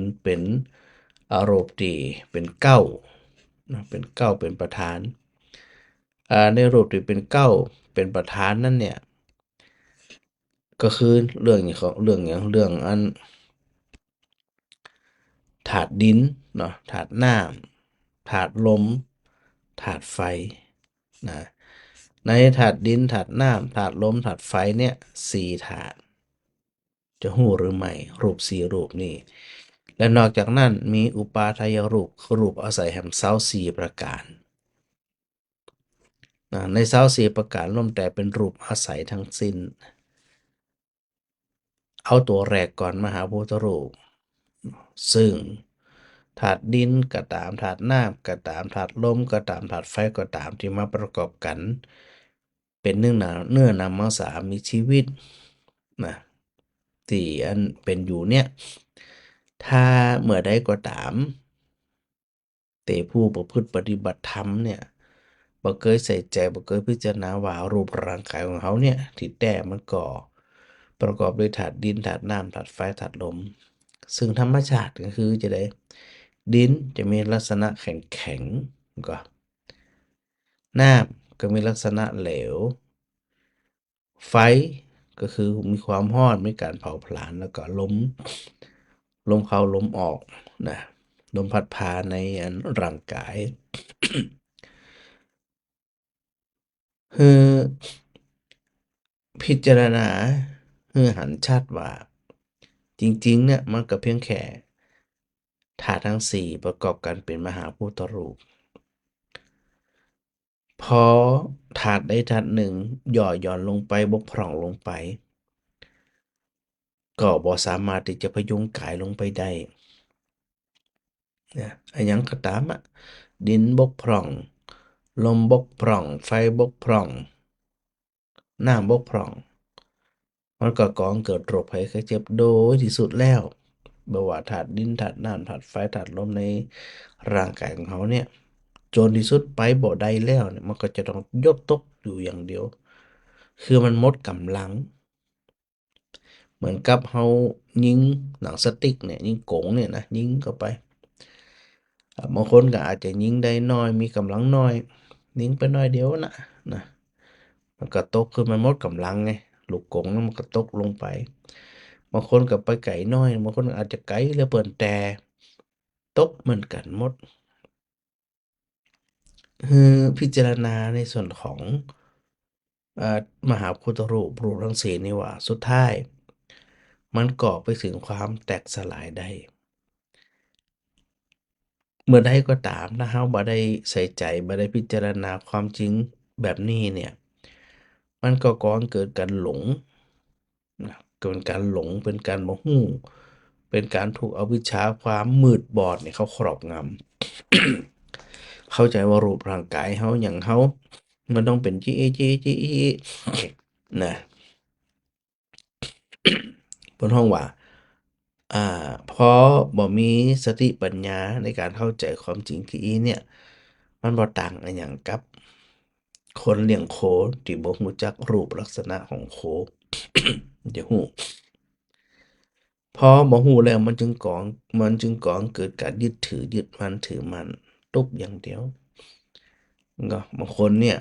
รูปที่เป็นเก้าเนาะเป็นเก้าเป็นประธานในรูปที่เป็นเก้าเป็นประธานนั่นเนี่ยก็คือเรื่องอย่างของเรื่องอย่างเรื่องอันถาดดินเนาะถาดน้ำถาดลมถาดไฟนะในถาดดินถาดน้ำถาดลมถาดไฟเนี่ยสี่ถาดจะหู้หรือไม่รูปสี่รูปนี่และนอกจากนั้นมีอุปาทายรูปคือรูปอาศัยแห่งเสาสี่ประการในเสาสี่ประการล้วนแต่เป็นรูปอาศัยทั้งสิ้นเอาตัวแรกก่อนมหาพุทธรูปซึ่งถาดดินก็ตามถาดน้ำก็ตามถาดลมก็ตามถาดไฟก็ตามที่มาประกอบกัน เป็นเนื้อนามสามีชีวิตนะที่อันเป็นอยู่เนี่ยถ้าเมื่อใดก็ตามแต่ผู้ประพฤติปฏิบัติธรรมเนี่ยบ่เคยใส่ใจบ่เคยพิจารณาว่ารูปร่างกายของเขาเนี่ยที่แท้มันก็ประกอบด้วยธาตุดินธาตุน้ำธาตุไฟธาตุลมซึ่งธรรมชาติก็คือจะได้ดินจะมีลักษณะแข็งก็น้ำก็มีลักษณะเหลวไฟก็คือมีความร้อนมีการเผาผลาญแล้วก็ลมเข้าลมออกนะลมพัดพาในอันร่างกาย คือพิจารณาคือหันชัดว่าจริงๆเนี่ยมันก็เพียงแค่ธาตุทั้งสี่ประกอบกันเป็นมหาภูตรูปพอธาตุใดธาตุหนึ่งย่อหย่อนลงไปบกพร่องลงไปก็บ่สามารถที่จะพยุงกายลงไปได้นะอันหยังก็ตามอะดินบกพร่องลมบกพร่องไฟบกพร่องน้ำบกพร่อง มันก็ก่อให้เกิดโรคภัยไข้เจ็บโดยที่สุดแล้วบ่ว่าธาตุดินธาตุน้ำธาตุไฟธาตุลมในร่างกายของเขาเนี่ยจนที่สุดไปบ่ได้แล้วเนี่ยมันก็จะต้องยกตกอยู่อย่างเดียวคือมันหมดกำลังเหมือนกับเรายิงหนังสติ๊กเนี่ยยิงกงเนี่ยนะยิงเข้าไปบางคนก็อาจจะยิงได้น้อยมีกำลังน้อยยิงไปน้อยเดียวนะมันก็ตกคือมันหมดกำลังไงลูกกงนั้นมันก็ตกลงไปบางคนก็ไปไกลน้อยบางคนอาจจะไกลเหลือเกินแต่ตกเหมือนกันหมดคือพิจารณาในส่วนของมหาพุทธรูปทั้งสี่นี่ว่าสุดท้ายมันก่อไปถึงความแตกสลายได้เมื่อใดก็ตามถ้าเราบ่ได้ใส่ใจบ่ได้พิจารณาความจริงแบบนี้เนี่ยมันก็ก่อให้เกิดการหลงนะเกิดการหลงเป็นการบ่ฮู้เป็นการถูกอวิชชาความมืดบอดเนี่ยเขาครอบงำ เข้าใจว่ารูปร่างกายเขาอย่างเขามันต้องเป็นจี้นะบนห้องว่าเพราะบ่มีสติปัญญาในการเข้าใจความจริงที่เนี่ยมันบ่ต่างอันหยังกับคนเลี้ยงโคที่บ่รู้จักรูปลักษณะของโค เดี๋ยวฮู้พอบ่ฮู้แล้วมันจึงก่อให้เกิดการยึดถือยึดมั่นถือมั่นตุบอย่างเดียวก็บางคนเนี่ย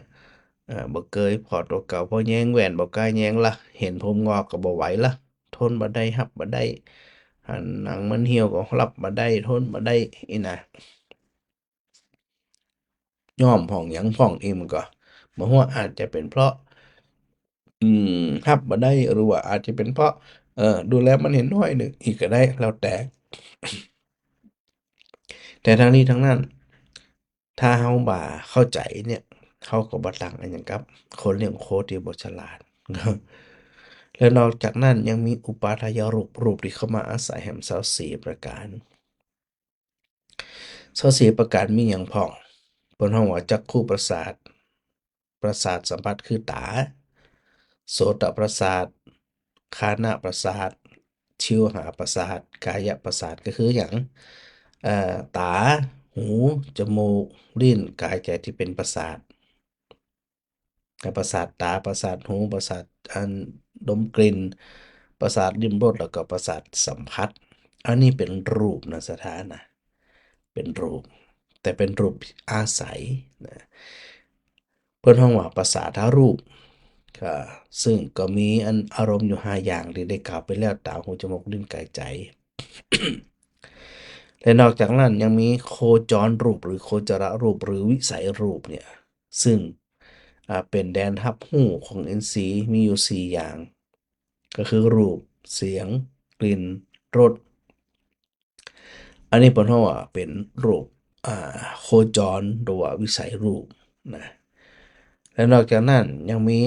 บ่เกยพอตัวเก่าพอแย้งแหวนบ่กล้าแย้งล่ะเห็นผมงอกก็บ่ไหวล่ะทนบ่ได้รับบ่ได้หันหนังมันเหี่ยวก็รับบ่ได้ทนบ่ได้อีน่ะยอมพ้องหยังพ้องอีมันก็บ่ฮู้ว่าอาจจะเป็นเพราะรับบ่ได้หรือว่าอาจจะเป็นเพราะดูแล้วมันเห็นน้อยหนึ่งอีกก็ได้แล้วแต่ทั้งนี้ทั้งนั้น ถ้าเฮาบ่เข้าใจเนี่ยเขาก็บ่ต่างกันหยังกับคนเลี้ยงโคที่บ่ฉลาด แล้วนอกจากนั้นยังมีอุปาทายรูปที่เข้ามาอาศัยแห่ง24ประการ24ประการมีหยังพ้องเพิ่นฮ้องว่าจักขุประสาทประสาทสัมผัสคือตาโสตประสาทฆานะประสาทชิวหาประสาทกายประสาทก็คือหยังตา หู หูจมูกลิ้นกายใจที่เป็นประสาทประสาทตาประสาทหูประสาทอันดมกลิ่นประสาทลิ้มรสแล้วก็ประสาทสัมผัสอันนี้เป็นรูปนะสถานนะเป็นรูปแต่เป็นรูปอาศัยนะเพื่อนห้องว่าประสาทรูปก็ซึ่งก็มีอันอารมณ์อยู่5อย่างที่ได้กล่าวไปแล้วตาหูจมูกลิ้นกายใจ และนอกจากนั้นยังมีโคจรรูปหรือโคจรรูปหรือวิสัยรูปเนี่ยซึ่งเป็นแดนทับหูของอินทรีย์มีอยู่ 4 อย่าง ก็คือรูปเสียงกลิ่นรสอันนี้เป็นเพราะว่าเป็นรูปโคจรหรือว่าวิสัยรูปนะและนอกจากนั้นยังมี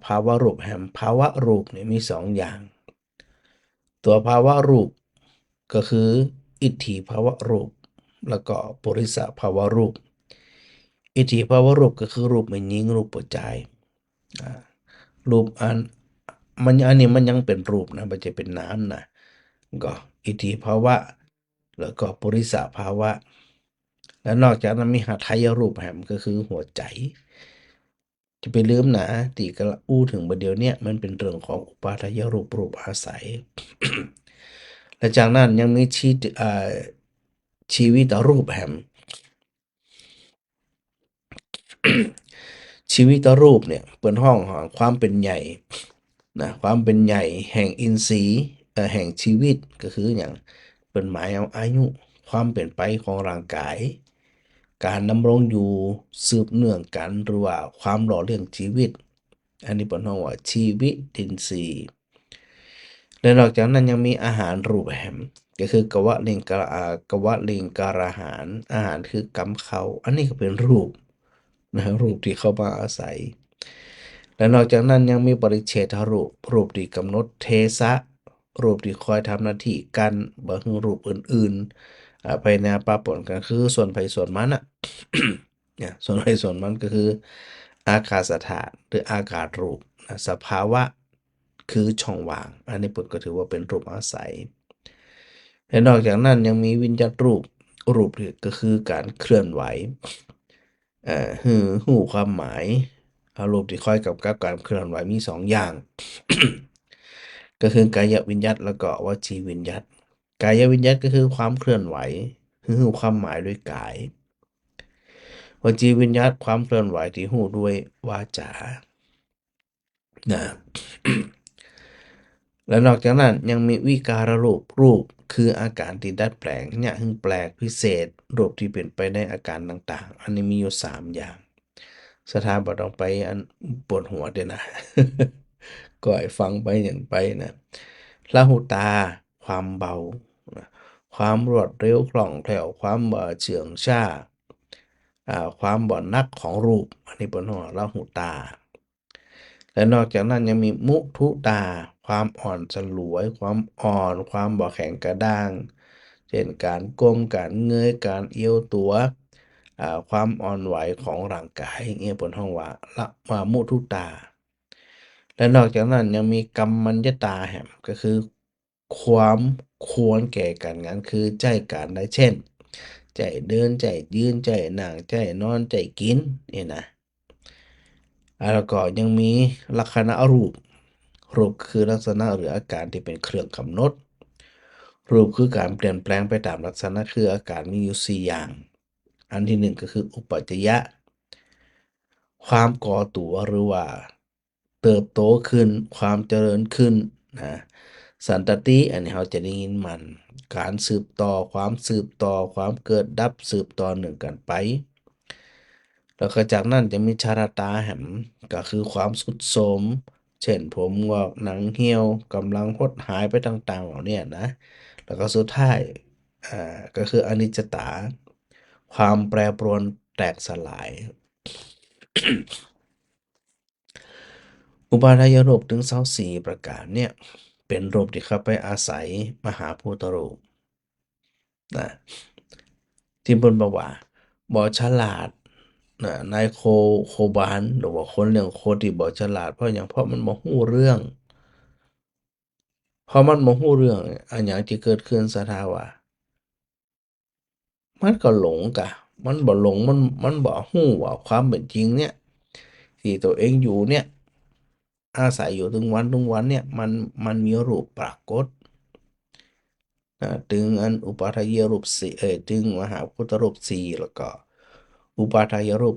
ภาวะรูปแห่งภาวะรูปเนี่ยมี 2 อย่าง ตัวภาวะรูปก็คืออิทธิภาวะรูปแล้วก็ปุริสภาวะรูปอิทธิภาวะรูปก็คือรูปไม่ยิงรูปปัจจัยรูปอันนี้มันยังเป็นรูปนะมันจะเป็นน้ำนะก็อิทธิภาวะแล้วก็ปุริสภาวะแล้วนอกจากนั้นมีหทัยรูปแหมก็คือหัวใจจะไปลืมนะตีกระอู้ถึงประเดี๋ยวเนี้ยมันเป็นเรื่องของอุปาทายรูปรูปอาศัย และจากนั้นยังมีชีวิตรูปแหม ชีวิตรูปเนี่ยเป็นห้องของความเป็นใหญ่นะความเป็นใหญ่แห่งอินทรีย์แห่งชีวิตก็คืออย่างเป็นหมายเอาอายุความเปลี่ยนไปของร่างกายการดำรงอยู่สืบเนื่องกันหรือว่าความหล่อเลี้ยงชีวิตอันนี้เป็นห้องว่าชีวิตอินทรีย์และนอกจากนั้นยังมีอาหารรูปแหมก็คือกวะลิงกะกวะลิงการอาหารอาหารคือกำเขาอันนี้ก็เป็นรูป นะรูปที่เข้ามาอาศัย และนอกจากนั้นยังมีปริเฉทรูปรูปที่กำหนดเทสะรูปที่คอยทำหน้าที่กันบ่คือรูปอื่นๆภายในปะปนกันคือส่วนไผส่วนมันอ่ะ เนี่ยส่วนไผส่วนมันก็คืออากาศธาตุหรืออากาศรูปนะสภาวะคือช่องว่างอันนี้เปิดก็ถือว่าเป็นรูปอาศัยและนอกจากนั้นยังมีวิญญาณรูปรูปก็คือการเคลื่อนไหวหูความหมายอารมณ์ที่คอยกำกับการเคลื่อนไหวมี2อย่าง ก็คือกายวิญญัตแล้วก็วจีวิญญัตกายวิญญัตก็คือความเคลื่อนไหวหูความหมายด้วยกายวจีวิญญัตความเคลื่อนไหวที่หูด้วยวาจานะ และนอกจากนั้นยังมีวิการรูปคืออาการที่ดัดแปลงเนี่ยคือแปลกพิเศษรูปที่เป็นไปในอาการต่างๆอันนี้มีอยู่3อย่างสถานบ่ต้องไปอันปวดหัวเดี๋ยวนะ ก็ให้ฟังไปอย่างไปนะละหูตาความเบานะความรวดเร็วคล่องแคล่วความเฉื่องช้าความบ่นักของรูปอันนี้เป็นหัวละหูตา และนอกจากนั้นยังมีมุทุตาความอ่อนสลวยความอ่อนความบ่แข็งกระด้างเช่นการก้มการเงยการเอี้ยวตัวความอ่อนไหวของร่างกายเงี้ยบนห้องว่าละมุทุตาและนอกจากนั้นยังมีกัมมัญญตาแหมก็คือความควรแก่การงานคือใจการได้เช่นใจเดินใจยืนใจนั่งใจนอนใจกินนี่นะ แล้วก็ยังมีลักษณะรูปคือลักษณะหรืออาการที่เป็นเครื่องกำหนดรูปคือการเปลี่ยนแปลงไปตามลักษณะคืออาการมีอยู่4อย่างอันที่1ก็คืออุปัจจยะความก่อตัวหรือว่าเติบโตขึ้นความเจริญขึ้นนะสันตติอันนี้เราจะได้ยินมันการสืบต่อความสืบต่อความเกิดดับสืบต่อหนึ่งกันไป แล้วก็จากนั้นจะมีชาราตาแหมก็คือความทรุดโทรมเช่นผมงอกหนังเหี่ยวกำลังหดหายไปต่างๆเหล่าเนี้นะแล้วก็สุดท้ายก็คืออนิจจตาความแปรปรวนแตกสลาย อุปาทายรูปถึง24ประการเนี่ยเป็นรูปที่เข้าไปอาศัยมหาภูตรูปนะที่บนบอกว่าบ่ฉลาดนายโคบานหรือว่าคนเลี้ยงโคที่บ่ฉลาดเพราะอย่างเพราะมันบ่ฮู้เรื่องพอมันบ่ฮู้เรื่องอันหยังที่เกิดขึ้นสะท้าว่ามันก็หลงกะ มันบ่หลงมันบ่ฮู้ว่าความเป็นจริงเนี่ยที่ตัวเองอยู่เนี่ย อาศัยอยู่ทุกวันเนี่ยมันมีรูปปรากฏถึงอันอุปาทายรูปสี่ถึงมหาพุทธรูปสี่แล้วก็อุปาทายรูป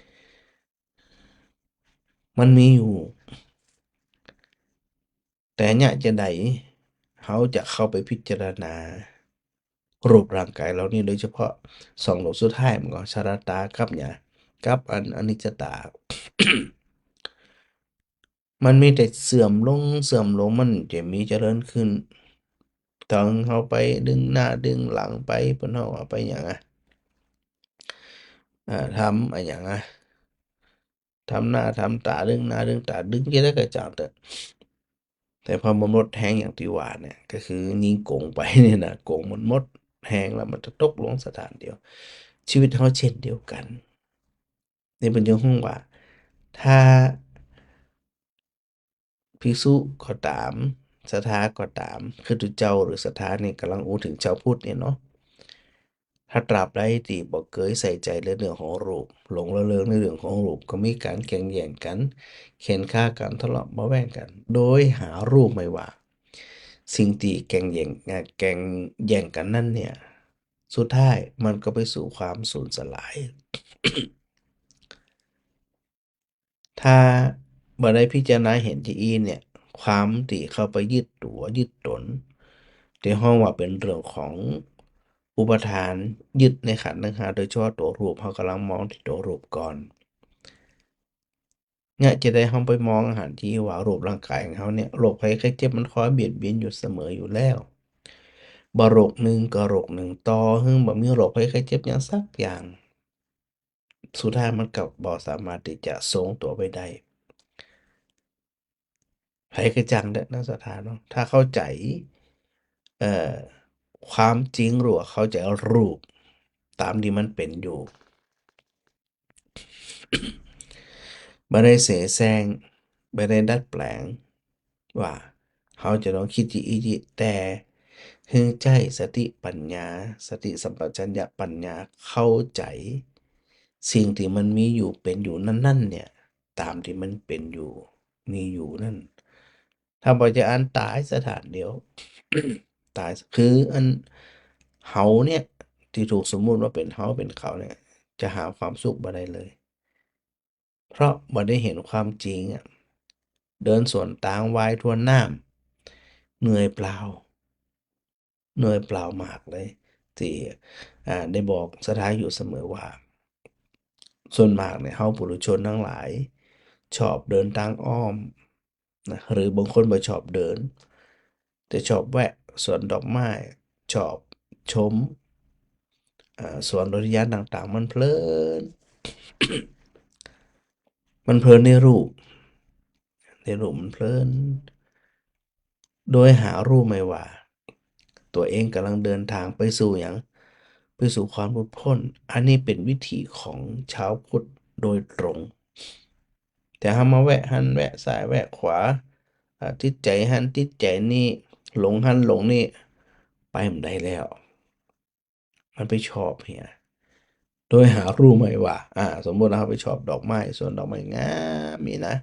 24มันมีอยู่ แต่เนี่ยจะไหนเขาจะเข้าไปพิจารณารูปร่างกายเรานี่โดยเฉพาะสองโลกสุดท้ายมันก็ชราตากับเนี่ยกับอนิจจตา มันมีแต่เสื่อมลงมันจะมีเจริญขึ้นตอนเขาไปดึงหน้าดึงหลังไปเพิ่นเฮาว่าไปหยังทำอะหยังทำหน้าทำตาดึงหน้าดึงตาดึงจั่งใดก็จังเถอะแต่พอมันหมดแรงอย่างที่ว่าเนี่ยก็คือยิงโกงไปเนี่ยนะโกงมันหมดแรงแล้วมันจะตกลงสถานเดียว ชีวิตเขาเช่นเดียวกันนี่เพิ่นจึงฮ้องว่าถ้าภิกษุก็ตามศรัทธาก็ตามคริสตเจ้าหรือศรัทธานี่กำลังอู้ถึงชาวพุทธเนี่ยเนาะถ้าตราบใดที่บ่เคยใส่ใจในเรื่องของรูปหลงระเริงในเรื่องของรูปก็มีการแข่งแย่งกันเข็นฆ่ากันทะเลาะเบาะแว้งกัน โดยหารูปไม่ว่า สิ่งที่แข่งแย่งกันนั่นเนี่ยสุดท้ายมันก็ไปสู่ความสูญสลาย ถ้าบ่ได้พิจารณาเห็นที่อีเนี่ย ความที่เข้าไปยึดตัวยึดตนที่ฮ้องว่าเป็นเรื่องของอุปทานยึดในขันธ์ทั้ง5โดยเฉพาะตัวรูปเรากำลังมองที่ตัวรูปก่อนเนี่ยจะได้เราไปมองหันที่ว่ารูปร่างกายของเราเนี่ยโรคภัยไข้เจ็บมันคอยเบียดเบียนอยู่เสมออยู่แล้วบ่โรคหนึ่งก็โรคหนึ่งต่อฮึงบ่มีโรคภัยไข้เจ็บหยังสักอย่าง สุดท้ายมันก็บ่สามารถที่จะทรงตัวไว้ได้ ไผคือจังเด้อนักศรัทธาเนาะถ้าเข้าใจเอ่อความจริงหรือว่าเข้าใจรูปตามที่มันเป็นอยู่บ่ได้เสแสร้งบ่ได้ดัดแปลงว่าเราจะต้องคิดจิอิจิแต่ฮึใจสติปัญญาสติสัมปชัญญะปัญญาเข้าใจสิ่งที่มันมีอยู่เป็นอยู่นั่นๆเนี่ยตามที่มันเป็นอยู่มีอยู่นั่นถ้าบ่จะอันตายสถานเดียว ตายคืออันเฮาเนี่ยที่ถูกสมมุติว่าเป็นเฮาเป็นเขาเนี่ยจะหาความสุขบ่ได้เลย เพราะบ่ได้เห็นความจริงอะเดินสวนทางวายทวนน้ำเหนื่อยเปล่าเหนื่อยเปล่ามากเลยที่ได้บอกสถานอยู่เสมอว่าส่วนมากเนี่ยเฮาปุถุชนทั้งหลายชอบเดินทางอ้อมนะหรือบางคนบ่ชอบเดินแต่ชอบแวะสวนดอกไม้ชอบชมสวนอุทยานต่างๆมันเพลิน มันเพลินในรูปมันเพลินโดยหารู้ไม่ว่า ตัวเองกำลังเดินทางไปสู่หยังไปสู่ความหลุดพ้นอันนี้เป็นวิถีของชาวพุทธโดยตรง แต่ถ้ามาแวะหันแวะซ้ายแวะขวาติดใจหันติดใจนี่หลงหันหลงนี่ไปบ่ได้แล้ว มันไปชอบเหียโดยหารู้ไหมว่าสมมุติเราไปชอบดอกไม้สวนดอกไม้งามนี่นะ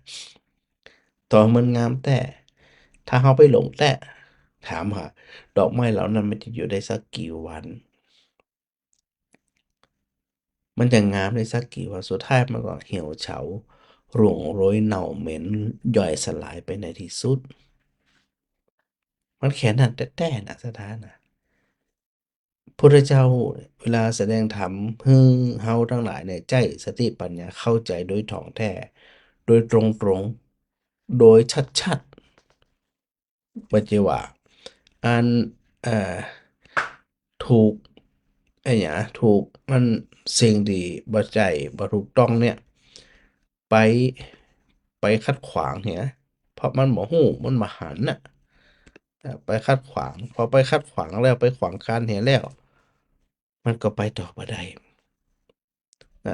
ต่อมันงามแต่ถ้าเราไปหลงแต่ถามหาดอกไม้เหล่านั้นมันจะอยู่ได้สักกี่วัน มันจะงามได้สักกี่วันสุดท้ายมันก็เหี่ยวเฉาร่วงโรยเน่าเหม็นย่อยสลายไปในที่สุด มันแค่นั้นแท้ๆนะสถานะพุทธเจ้าเวลาแสดงธรรมให้เฮาทั้งหลายเนี่ยใจสติปัญญาเข้าใจโดยถ่องแท้ โดยตรงๆ โดยชัดๆบ่ใช่ว่าอันเอ่อถูกหยังถูกมันสิ่งที่บ่ใช่บ่ถูกต้องเนี่ยไปขัดขวางเหียเพราะมันบ่ฮู้มันบ่หันน่ะไปขัดขวางพอไปขัดขวางแล้วไปขวางกั้นเหียแล้วมันก็ไปต่อบ่ได้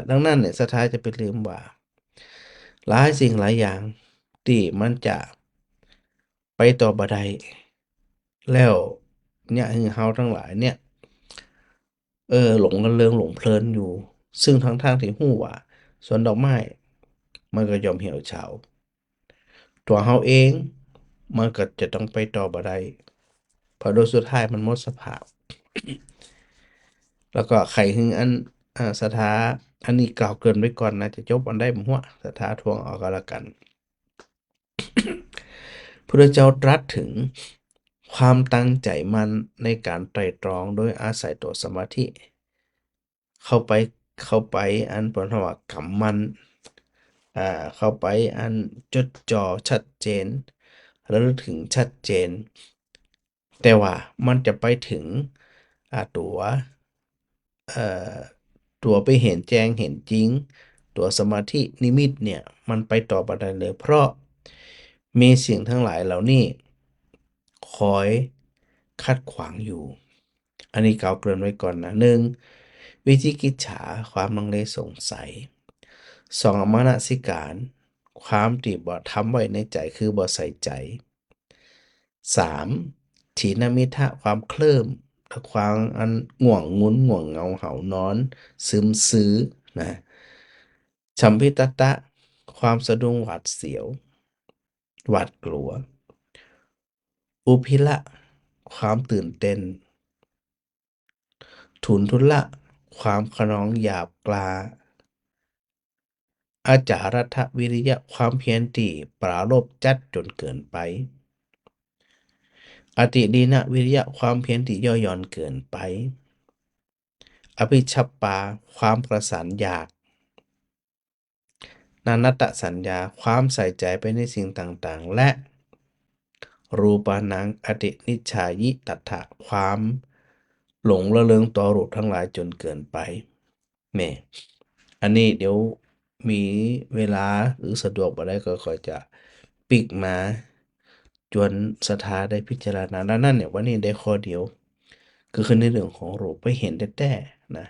ดังนั้นเนี่ยสุดท้ายจะไปลืมว่าหลายสิ่งหลายอย่างที่มันจะไปต่อบ่ได้แล้วเนี่ยคือเฮาทั้งหลายเนี่ย หลงกันเริงหลงเพลินอยู่ ซึ่งทั้งที่ฮู้ว่าสวนดอกไม้มันก็ย่อมเหี่ยวเฉาตัวเฮาเองมันก็จะต้องไปต่อบ่ได้เพราะโดยสุดท้ายมันหมดสภาพ แล้วก็ไขหึงอันสถาอันนี้กล่าวเกริ่นไว้ก่อนนะจะจบอันใดบ่ฮู้สถาทวงเอาก็แล้วกัน พระเจ้าตรัสถึงความตั้งใจมั่นในการไตร่ตรองโดยอาศัยตัวสมาธิ เข้าไปเข้าไปอันเพิ่นว่ากำมันเข้าไปอันจดจ่อชัดเจนระลึกถึงชัดเจน แต่ว่ามันจะไปถึงตัวเอ่อตัวไปเห็นแจ้งเห็นจริง ตัวสมาธินิมิตเนี่ยมันไปต่อบ่ได้เลย เพราะมีสิ่งทั้งหลายเหล่านี้คอยขัดขวางอยู่ อันนี้กล่าวเกริ่นไว้ก่อนนะ1วิจิกิจฉาความลังเลสงสัย 2อมนสิการ ความที่บ่ทำไว้ในใจคือบ่ใส่ใจ 3. ถีนมิทะความเคลิ้มและความอันง่วงงุ้นง่วงเหงาเหานอนซึมซื้อนะฉัมพิตตะความสะดุ้งหวาดเสียวหวาดกลัว อุพิละความตื่นเต้น ทุนทุละความขนองหยาบกล้า อาจารัฐวิริยะความเพียรที่ปรารภจัดจนเกินไป อติดีนะวิริยะความเพียรที่ย่อหย่อนเกินไป อภิชัปปาความประสานอยาก นานัตตสัญญาความใส่ใจไปในสิ่งต่างๆ และ รูปานังอตินิจฉายิตัฏฐะความหลงระเริงต่อรูปทั้งหลายจนเกินไปแหม่อันนี้เดี๋ยวมีเวลาหรือสะดวกบ่ได้ก็ค่อยจะปิกมาจวนสถาได้พิจารณาแล้วนั่นเนี่ยวันนี้ได้ข้อเดียวคือในเรื่องของรูปไปเห็นแต่นะ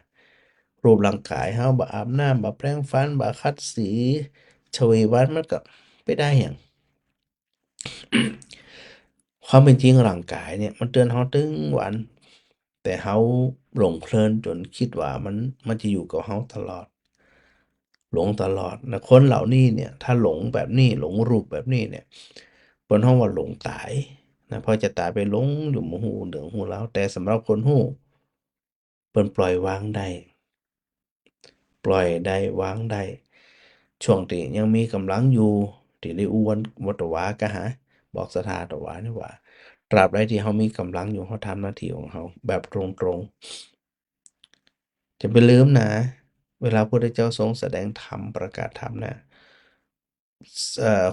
รูปร่างกายเฮาบ่อาบน้ำบ่แปรงฟันบ่ขัดสีชเววันมันก็ไปได้หยัง ความเป็นจริงร่างกายเนี่ยมันเตือนเฮาตึงวัน แต่เฮาหลงเพลินจนคิดว่ามันจะอยู่กับเฮาตลอด หลงตลอดนะคนเหล่านี้เนี่ยถ้าหลงแบบนี้หลงรูปแบบนี้เนี่ยเพิ่นฮ้องว่าหลงตายนะพอจะตายไปหลงอยู่บ่ฮู้เรื่องฮู้ราวแต่สำหรับคนฮู้เพิ่นปล่อยวางได้ ปล่อยได้วางได้ ช่วงที่ยังมีกำลังอยู่ที่ได้อู้วัตวากะหาบอกสถาตวานี่ว่าตราบใดที่เฮามีกำลังอยู่เฮาทำหน้าที่ของเฮาแบบตรงๆอย่าไปลืมนะ เวลาพระพุทธเจ้าทรงแสดงธรรมประกาศธรรมนะ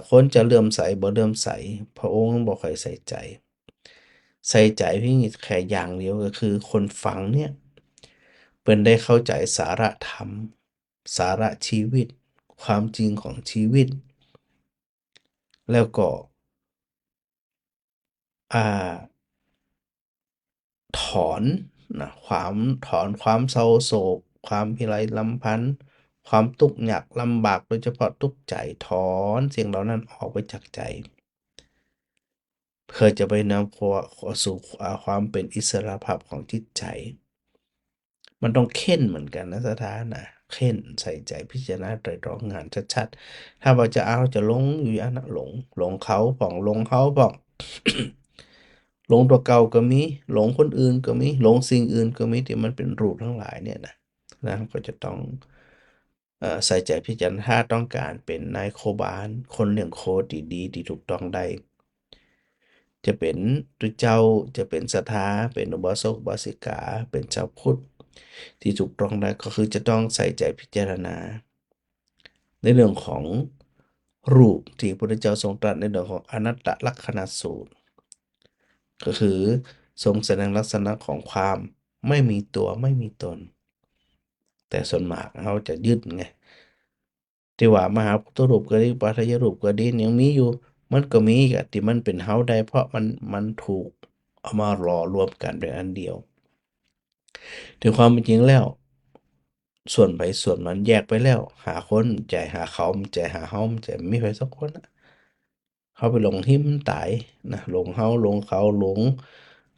คนจะเลื่อมใสบ่เลื่อมใสพระองค์บ่ค่อยใส่ใจ ใส่ใจเพียงแค่อย่างเดียวก็คือคนฟังเนี่ยเพิ่นได้เข้าใจสาระธรรม สาระชีวิต ความจริงของชีวิต แล้วก็อ่า ถอนนะถอนความเศร้าโศก ความพิไรลำพันธ์ความทุกข์ยากลำบากโดยเฉพาะทุกข์ใจถอนสิ่งเหล่านั้นออกไปจากใจ เพื่อจะไปนำสู่ความเป็นอิสรภาพของจิตใจ มันต้องเค้นเหมือนกันนะสถานะเค้นใส่ใจพิจารณาไตร่ตรองงานชัดๆถ้าว่าจะเอาจะหลงอยู่อย่างนั้นหลงเขาผ่องหลงเขาผ่อง หลงตัวเก่าก็มีหลงคนอื่นก็มีหลงสิ่งอื่นก็มีที่มันเป็นรูปทั้งหลายเนี่ยนะก็จะต้องใส่ใจพิจารณาถ้าต้องการเป็นนายโคบาลคนเลี้ยงโคที่ดีที่ถูกต้องได้ จะเป็นตุเจ้าจะเป็นศรัทธาเป็นอุบาสกอุบาสิกาเป็นชาวพุทธที่ถูกต้องได้ก็คือจะต้องใส่ใจพิจารณา ในเรื่องของรูปที่พระพุทธเจ้าทรงตรัสในเรื่องของอนัตตลักษณสูตร ก็คือทรงแสดงลักษณะของความไม่มีตัวไม่มีตน แต่ส่วนมากเขาจะยึดไงที่ว่ามหาพุทธรูปก็ดีปัจจยรูปก็ดียังมีอยู่มันก็มีกะที่มันเป็นเฮาได้เพราะมันถูกเอามาหล่อรวมกันเป็นอันเดียวถึงความเป็นจริงแล้ว ส่วนไปส่วนมันแยกไปแล้ว หาคนใจหาเขาใจหาเฮาใจไม่มีใครสักคนนะเขาไปหลงหิมตายนะหลงเฮาหลงเขาหลง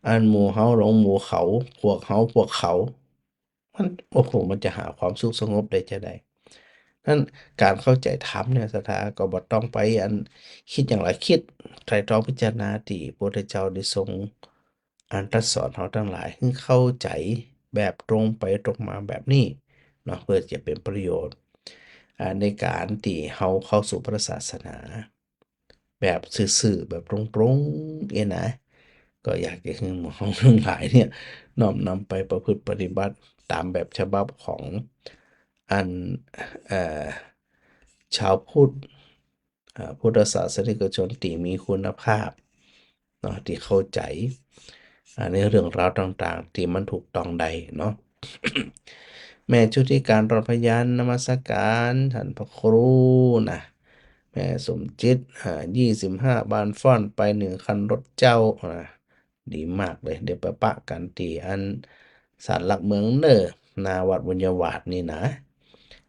อันหมู่เฮาหลงหมู่เขาพวกเฮาพวกเขา มันโอ้โหมันจะหาความสุขสงบได้จะได้นั่นการเข้าใจธรรมเนี่ยสถาก็บ่ต้องไปคิดอย่างไรคิดไตร่ตรองพิจารณาที่พระพุทธเจ้าได้ทรงตรัสสอนเราทั้งหลายให้เข้าใจแบบตรงไปตรงมาแบบนี้เนาะเพื่อจะเป็นประโยชน์ในการที่เราเข้าสู่พระศาสนา แบบซื่อๆแบบตรงๆนะ ก็อยากจะให้หมู่เราทั้งหลายเนี่ยน้อมนำไปประพฤติปฏิบัติตามแบบฉบับของอันเอ่อชาวพุทธพุทธศาสนิกชนที่มีคุณภาพเนาะที่เข้าใจในเรื่องราวต่างๆที่มันถูกต้องใดเนาะ แม่ชุติการรอนพยานนมัสการท่านพระครูนะแม่สมจิต25บานฟ่อนไป1 คันรถเจ้านะดีมากเลยเดี๋ยวไปปะกันที่ศาลหลักเมืองเนอนาวัดบุญญาวาสนี่นะ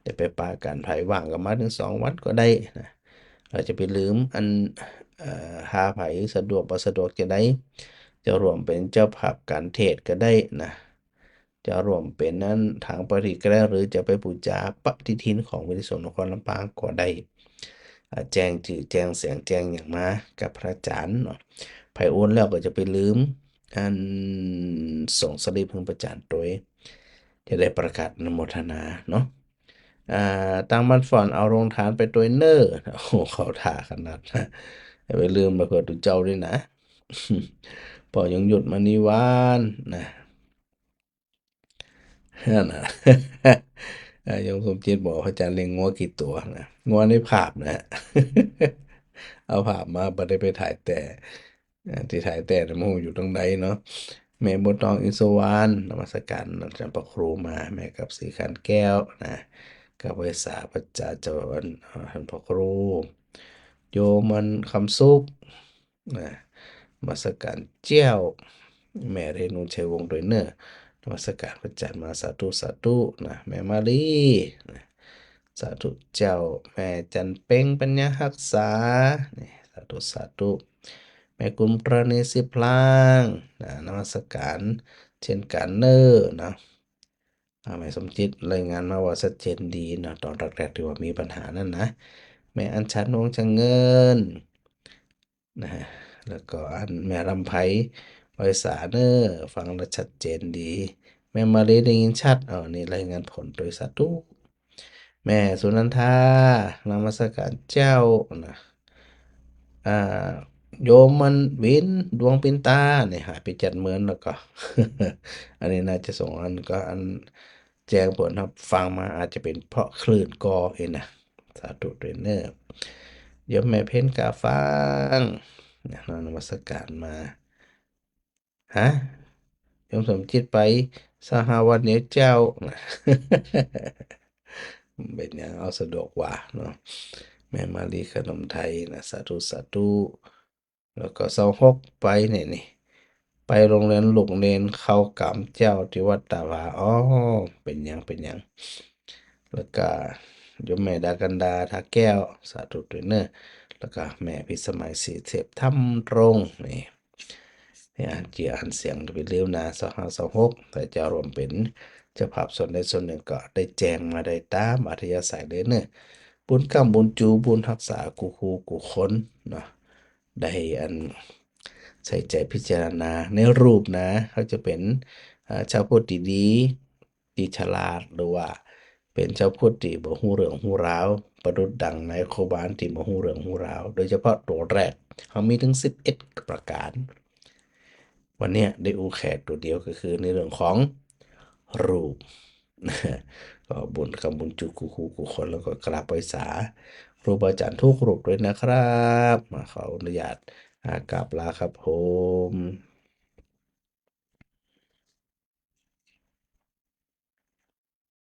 เดี๋ยวไปปะกันไผว่างก็มาถึง2 วันก็ได้นะเราจะไปลืมหาไผสะดวกบ่สะดวกจะได้จะรวมเป็นเจ้าภาพการเทศน์ก็ได้นะจะรวมเป็นนั้นทางปฏิก็ได้หรือจะไปบูชาปฏิทินของวิทยสงฆ์นครลำปางก็ได้แจ้งชื่อแจ้งเสียงแจ้งอย่างมากับพระอาจารย์เนาะไผโอนแล้วก็จะไปลืมอันส่งสลิปให้พระอาจารย์ตัวจะได้ประกาศอนุโมทนาเนาะตังบันฝอนเอาโรงทานไปตัวเนอร์โอ้โหเขาท่าขนาดนะอย่าไปลืมมาเกิดตุเจ้าด้วยนะ พอยังหยุดมานิวานนะนั่นนะ โยมสมจิตบอกพระอาจารย์เลี้ยงงัวกี่ตัวนะงัวในภาพนะ เอาภาพมาบ่ได้ไปถ่ายแต่ที่ถ่ายแต่นะมันอยู่ตรงใดเนาะแม่บนตองอินทวานนมัสการอาจารย์พระครูมาแม่กับสีขันแก้วนะกับเวสาปัจจาเจริญท่านพระครูโยมันคำสุขนะนมัสการเจ้าแม่เรนูชัยวงศ์โดยเนอร์นมัสการพระอาจารย์มาสาธุสาธุนะแม่มาลีนะสาธุเจ้าแม่จันเป้งปัญญารักษานี่สาธุสาธุแม่กุมประณีสิพลางนะนมัสการเช่นกันเนอร์นะแม่สมจิตรายงานมาว่าชัดเจนดีนะตอนแรกๆที่ว่ามีปัญหานั่นนะแม่อัญชันวงศ์จังเงินนะฮะแล้วก็อันแม่ลำไพไวยสาเนอร์ฟังแล้วชัดเจนดี แม่มาลีได้ยินชัดนี่รายงานผลโดยสาธุแม่สุนันทานมัสการเจ้านะอ่าโยมมันวินดวงปินตาเนี่ยหายไปจัดเหมือนแล้วก็ อันนี้น่าจะส่งก็แจ้งผลครับฟังมาอาจจะเป็นเพราะคลื่นกอเองนะสาธุด้วยเนอร์โยมแม่เพ้นกาฟังนะนมัสการมาฮะโยมสมจิตไปสหวันเนียวเจ้า เป็นอย่างเอาสะดวกกว่าเนาะแม่มารีขนมไทยนะสาธุสาธุแล้วก็26ไปนี่ไปโรงเรียนลูกเนนเข้ากำเจ้าที่วัดตาหวาอ๋อเป็นอย่างแล้วก็โยมแม่ดากันดาทาแก้วสาธุด้วยเนอะแล้วก็แม่พิสมัยศรีเสพทำรงนี่อ่านเจียอ่านเสียงไปเร็วนะ2526แต่จะรวมเป็นเจ้าภาพส่วนใดส่วนหนึ่งก็ได้แจ้งมาได้ตามอัธยาศัยเลยเนอะบุญกรรมบุญจูบุญรักษากูครูกูคนเนาะได้ใส่ใจพิจารณาในรูปนะเขาจะเป็นชาวพุทธที่ดีที่ฉลาดหรือว่าเป็นชาวพุทธที่บ่ฮู้เรื่องฮู้ราวประดุจดังในโคบาลที่บ่ฮู้เรื่องฮู้ราวโดยเฉพาะตัวแรกเขามีถึง11ประการ วันเนี้ยได้อูแขกตัวเดียวก็คือในเรื่องของรูป ก็บุญคำบุญจุกูคูกูคนแล้วก็กราบไหว้สาครูบาอาจารย์ทุกรูปด้วยนะครับมาขออนุญาตกราบลาครับผม